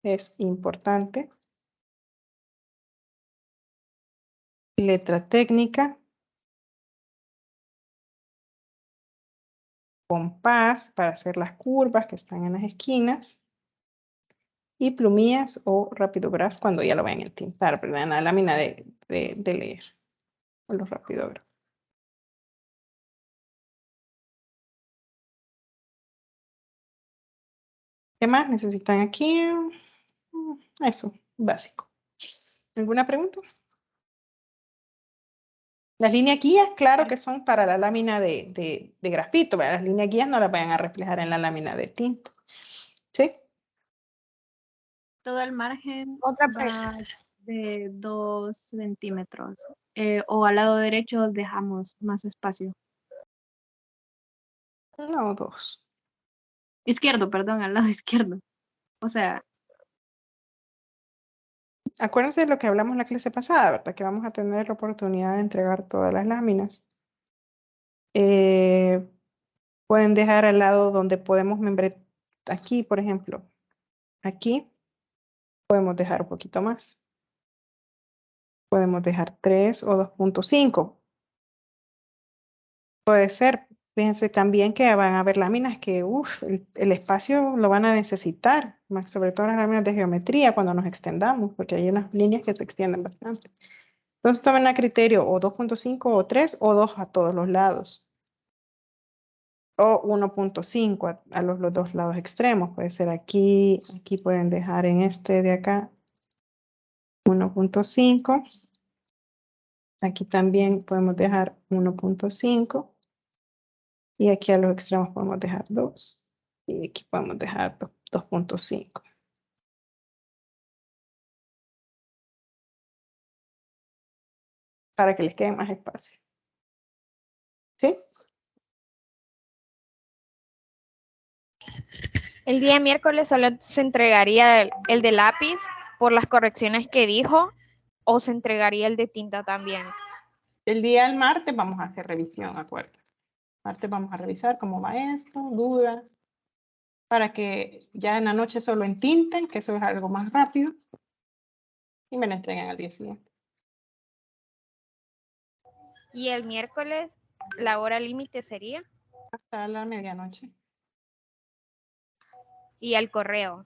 Es importante. Letra técnica. Compás para hacer las curvas que están en las esquinas. Y plumillas o rapidógrafo cuando ya lo vayan a entintar, ¿verdad? En la lámina de leer. O los rapidógrafos. ¿Qué más necesitan aquí? Eso, básico. ¿Alguna pregunta? Las líneas guías, claro que son para la lámina de grafito, ¿verdad? Las líneas guías no las vayan a reflejar en la lámina de tinta. ¿Sí? Todo el margen Otra va de 2 centímetros. O al lado derecho dejamos más espacio. No, 2. Izquierdo, perdón, al lado izquierdo. O sea, Acuérdense de lo que hablamos en la clase pasada, ¿verdad? Que vamos a tener la oportunidad de entregar todas las láminas. Pueden dejar al lado donde podemos membretar. Aquí, por ejemplo. Aquí podemos dejar un poquito más. Podemos dejar 3 o 2.5. Puede ser. Fíjense también que van a haber láminas que el espacio lo van a necesitar, más sobre todo las láminas de geometría cuando nos extendamos, porque hay unas líneas que se extienden bastante. Entonces tomen a criterio o 2.5 o 3 o 2 a todos los lados. O 1.5 a los dos lados extremos. Puede ser aquí pueden dejar en este de acá 1.5. Aquí también podemos dejar 1.5. Y aquí a los extremos podemos dejar 2. Y aquí podemos dejar 2.5. Para que les quede más espacio. ¿Sí? El día miércoles solo se entregaría el de lápiz por las correcciones que dijo, o se entregaría el de tinta también. El día del martes vamos a hacer revisión, acuérdense. Martes vamos a revisar cómo va esto, dudas, para que ya en la noche solo entinten, que eso es algo más rápido, y me lo entreguen al día siguiente. Y el miércoles, la hora límite sería. Hasta la medianoche. Y al correo.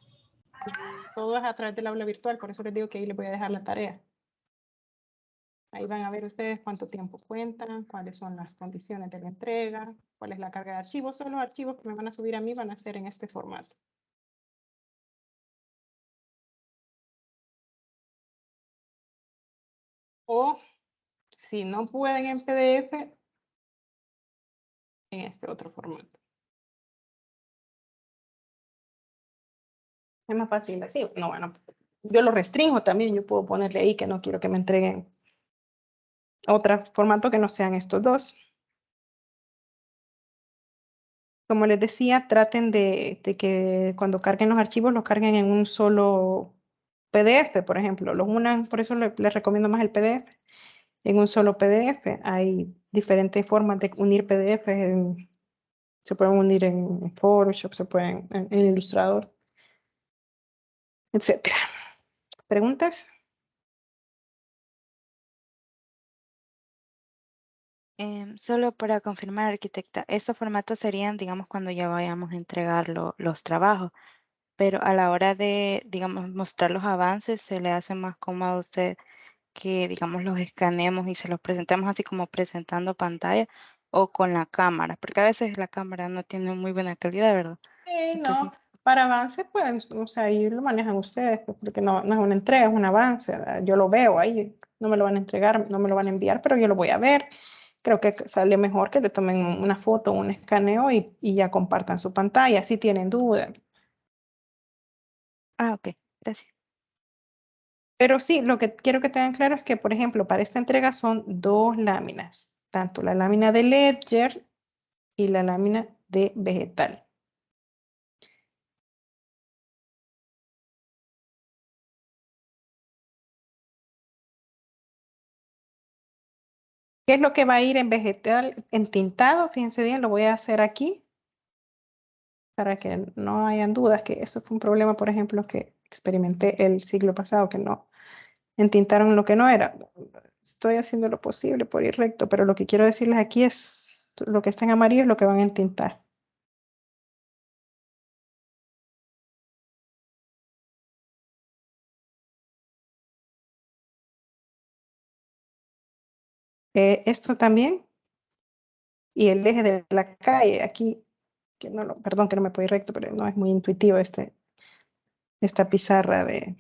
Todo es a través del aula virtual, por eso les digo que ahí les voy a dejar la tarea. Ahí van a ver ustedes cuánto tiempo cuentan, cuáles son las condiciones de la entrega, cuál es la carga de archivos. Solo los archivos que me van a subir a mí van a ser en este formato. O si no pueden en PDF, en este otro formato. Es más fácil así. No, bueno, yo lo restringo también. Yo puedo ponerle ahí que no quiero que me entreguen otro formato que no sean estos dos. Como les decía, traten de que cuando carguen los archivos, los carguen en un solo PDF, por ejemplo. Los unan, por eso les recomiendo más el PDF. En un solo PDF. Hay diferentes formas de unir PDF. Se pueden unir en Photoshop, se pueden en Illustrator, etc. ¿Preguntas? Solo para confirmar, arquitecta, estos formatos serían, digamos, cuando ya vayamos a entregar los trabajos, pero a la hora de, digamos, mostrar los avances, ¿se le hace más cómodo a usted que, digamos, los escaneemos y se los presentemos así como presentando pantalla o con la cámara? Porque a veces la cámara no tiene muy buena calidad, ¿verdad? Entonces, No, para avance pueden, o sea, ahí lo manejan ustedes, pues, porque no es una entrega, es un avance, ¿verdad? Yo lo veo ahí, no me lo van a entregar, no me lo van a enviar, pero yo lo voy a ver. Creo que sale mejor que le tomen una foto, un escaneo y ya compartan su pantalla, si tienen duda. ok, gracias. Pero sí, lo que quiero que tengan claro es que, por ejemplo, para esta entrega son 2 láminas, tanto la lámina de Ledger y la lámina de vegetal. ¿Qué es lo que va a ir en vegetal entintado? Fíjense bien, lo voy a hacer aquí para que no hayan dudas, que eso fue un problema, por ejemplo, que experimenté el siglo pasado, que no entintaron lo que no era. Estoy haciendo lo posible por ir recto, pero lo que quiero decirles aquí es lo que está en amarillo es lo que van a entintar. Esto también, y el eje de la calle, aquí, que no lo, perdón que no me puedo ir recto, pero no es muy intuitivo esta pizarra de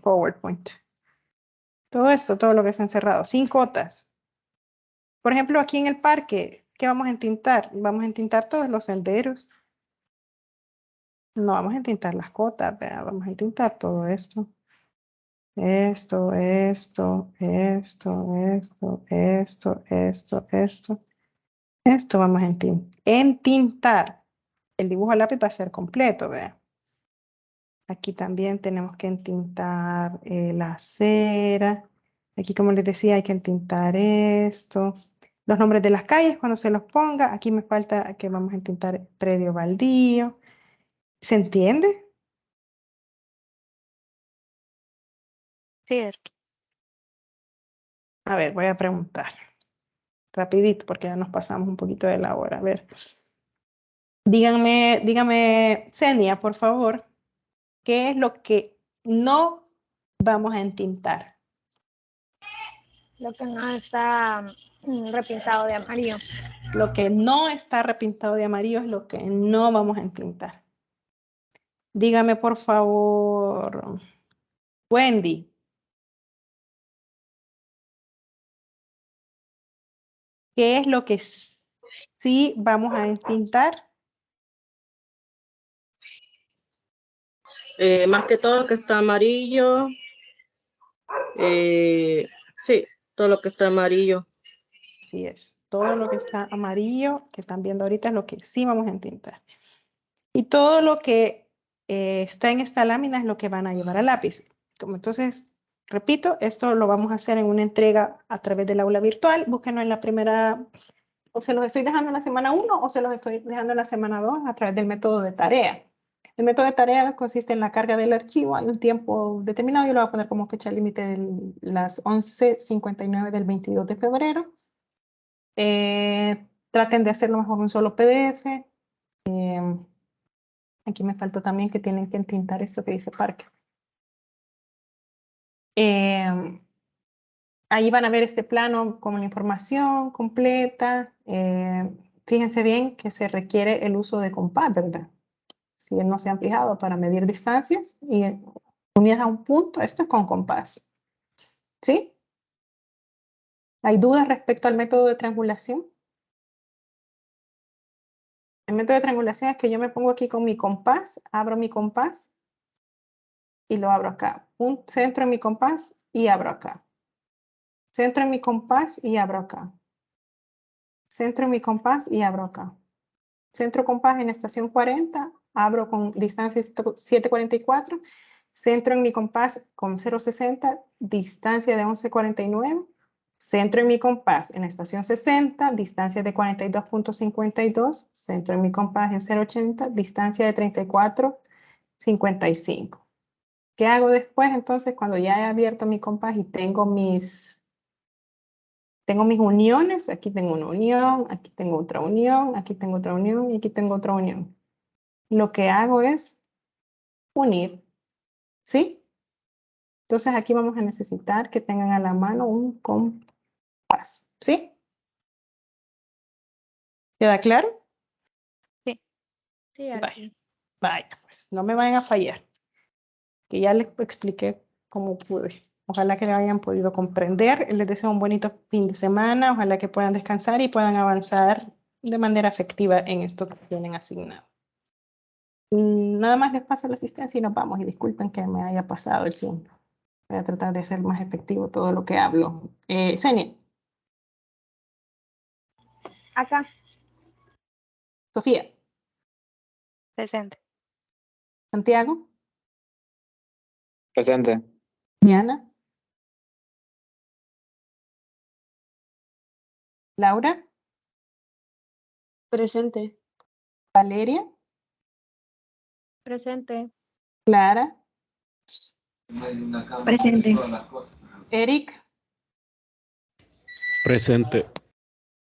PowerPoint. Todo esto, todo lo que está encerrado, sin cotas. Por ejemplo, aquí en el parque, ¿qué vamos a entintar? Vamos a entintar todos los senderos. No vamos a entintar las cotas, ¿verdad? Vamos a entintar todo esto. Esto. Esto vamos a entintar. El dibujo a lápiz va a ser completo, ¿verdad? Aquí también tenemos que entintar la acera. Aquí, como les decía, hay que entintar esto. Los nombres de las calles, cuando se los ponga. Aquí me falta que vamos a entintar predio baldío. ¿Se entiende? Sí, Arqui. A ver, voy a preguntar. Rapidito, porque ya nos pasamos un poquito de la hora. A ver. Dígame, Senia, por favor, ¿qué es lo que no vamos a entintar? Lo que no está repintado de amarillo. Lo que no está repintado de amarillo es lo que no vamos a entintar. Dígame, por favor, Wendy. ¿Qué es lo que sí vamos a entintar? Más que todo lo que está amarillo. Sí, todo lo que está amarillo. Así es. Todo lo que está amarillo, que están viendo ahorita, es lo que sí vamos a entintar. Y todo lo que está en esta lámina es lo que van a llevar al lápiz. Como entonces, repito, esto lo vamos a hacer en una entrega a través del aula virtual. Búsquenlo en la primera, o se los estoy dejando en la semana 1 o se los estoy dejando en la semana 2 a través del método de tarea. El método de tarea consiste en la carga del archivo. Hay un tiempo determinado, yo lo voy a poner como fecha límite de las 11:59 del 22 de febrero. Traten de hacerlo mejor un solo PDF. Aquí me faltó también que tienen que entintar esto que dice parque. Ahí van a ver este plano con la información completa. Fíjense bien que se requiere el uso de compás, ¿verdad? Si no se han fijado, para medir distancias y unidas a un punto, esto es con compás. ¿Sí? ¿Hay dudas respecto al método de triangulación? El método de triangulación es que yo me pongo aquí con mi compás, abro mi compás y lo abro acá. Un centro en mi compás y abro acá. Centro en mi compás y abro acá. Centro en mi compás y abro acá. Centro compás en estación 40, abro con distancia 744. Centro en mi compás con 0,60, distancia de 11,49. Centro en mi compás en estación 60, distancia de 42,52. Centro en mi compás en 0,80, distancia de 34,55. ¿Qué hago después entonces cuando ya he abierto mi compás y tengo mis uniones? Aquí tengo una unión, aquí tengo otra unión, aquí tengo otra unión y aquí tengo otra unión. Lo que hago es unir, ¿sí? Entonces aquí vamos a necesitar que tengan a la mano un compás, ¿sí? ¿Queda claro? Sí. Sí, Arqui. Vaya, pues no me vayan a fallar, que ya les expliqué cómo pude. Ojalá que lo hayan podido comprender. Les deseo un bonito fin de semana. Ojalá que puedan descansar y puedan avanzar de manera efectiva en esto que tienen asignado. Nada más les paso la asistencia y nos vamos. Y disculpen que me haya pasado el tiempo. Voy a tratar de ser más efectivo todo lo que hablo. Senia. Acá. Sofía, Presente. Santiago, Presente. Diana, Laura, Presente. Valeria, Presente. Clara, Presente. Eric, Presente.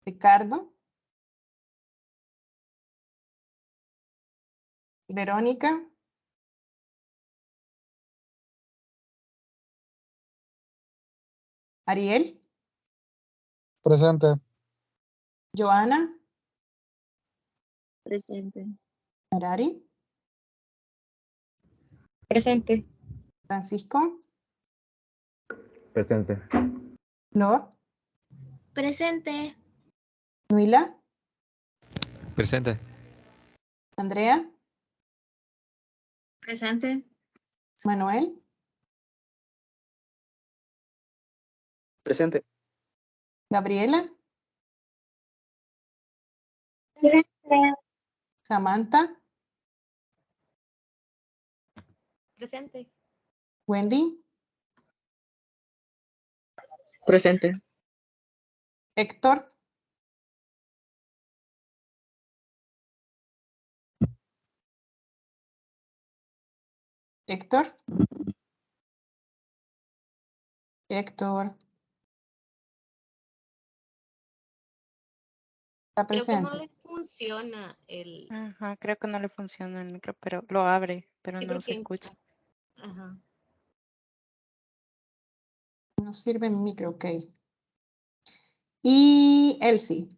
Ricardo, Verónica, Ariel, Presente. Joana, Presente. Merari, Presente. Francisco, Presente. Flor, Presente. Nuila, Presente. Andrea, Presente. Manuel, Presente. Gabriela, Presente. Samantha, Presente. Wendy, Presente. Héctor, Héctor, Héctor, está Creo que no presente. le funciona el... Ajá, creo que no le funciona el micro, pero lo abre, pero Sí, no se porque... escucha. Ajá. No sirve mi micro, ok. Y Elsie.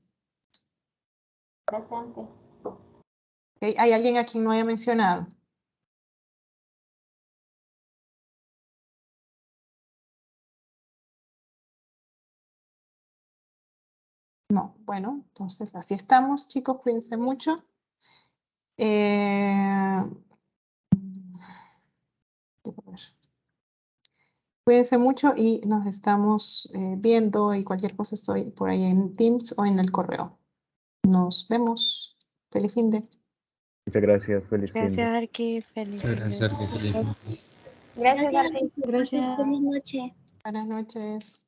Presente. Ok, ¿hay alguien a quien no haya mencionado? No, bueno, entonces así estamos, chicos, cuídense mucho. Quiero ver. Cuídense mucho y nos estamos viendo y cualquier cosa estoy por ahí en Teams o en el correo. Nos vemos. Feliz fin de. Muchas gracias. Feliz fin de. Gracias, Arqui. Feliz Muchas fin gracias, de- Arqui. Feliz. Gracias, Gracias. Feliz noche. Buenas noches.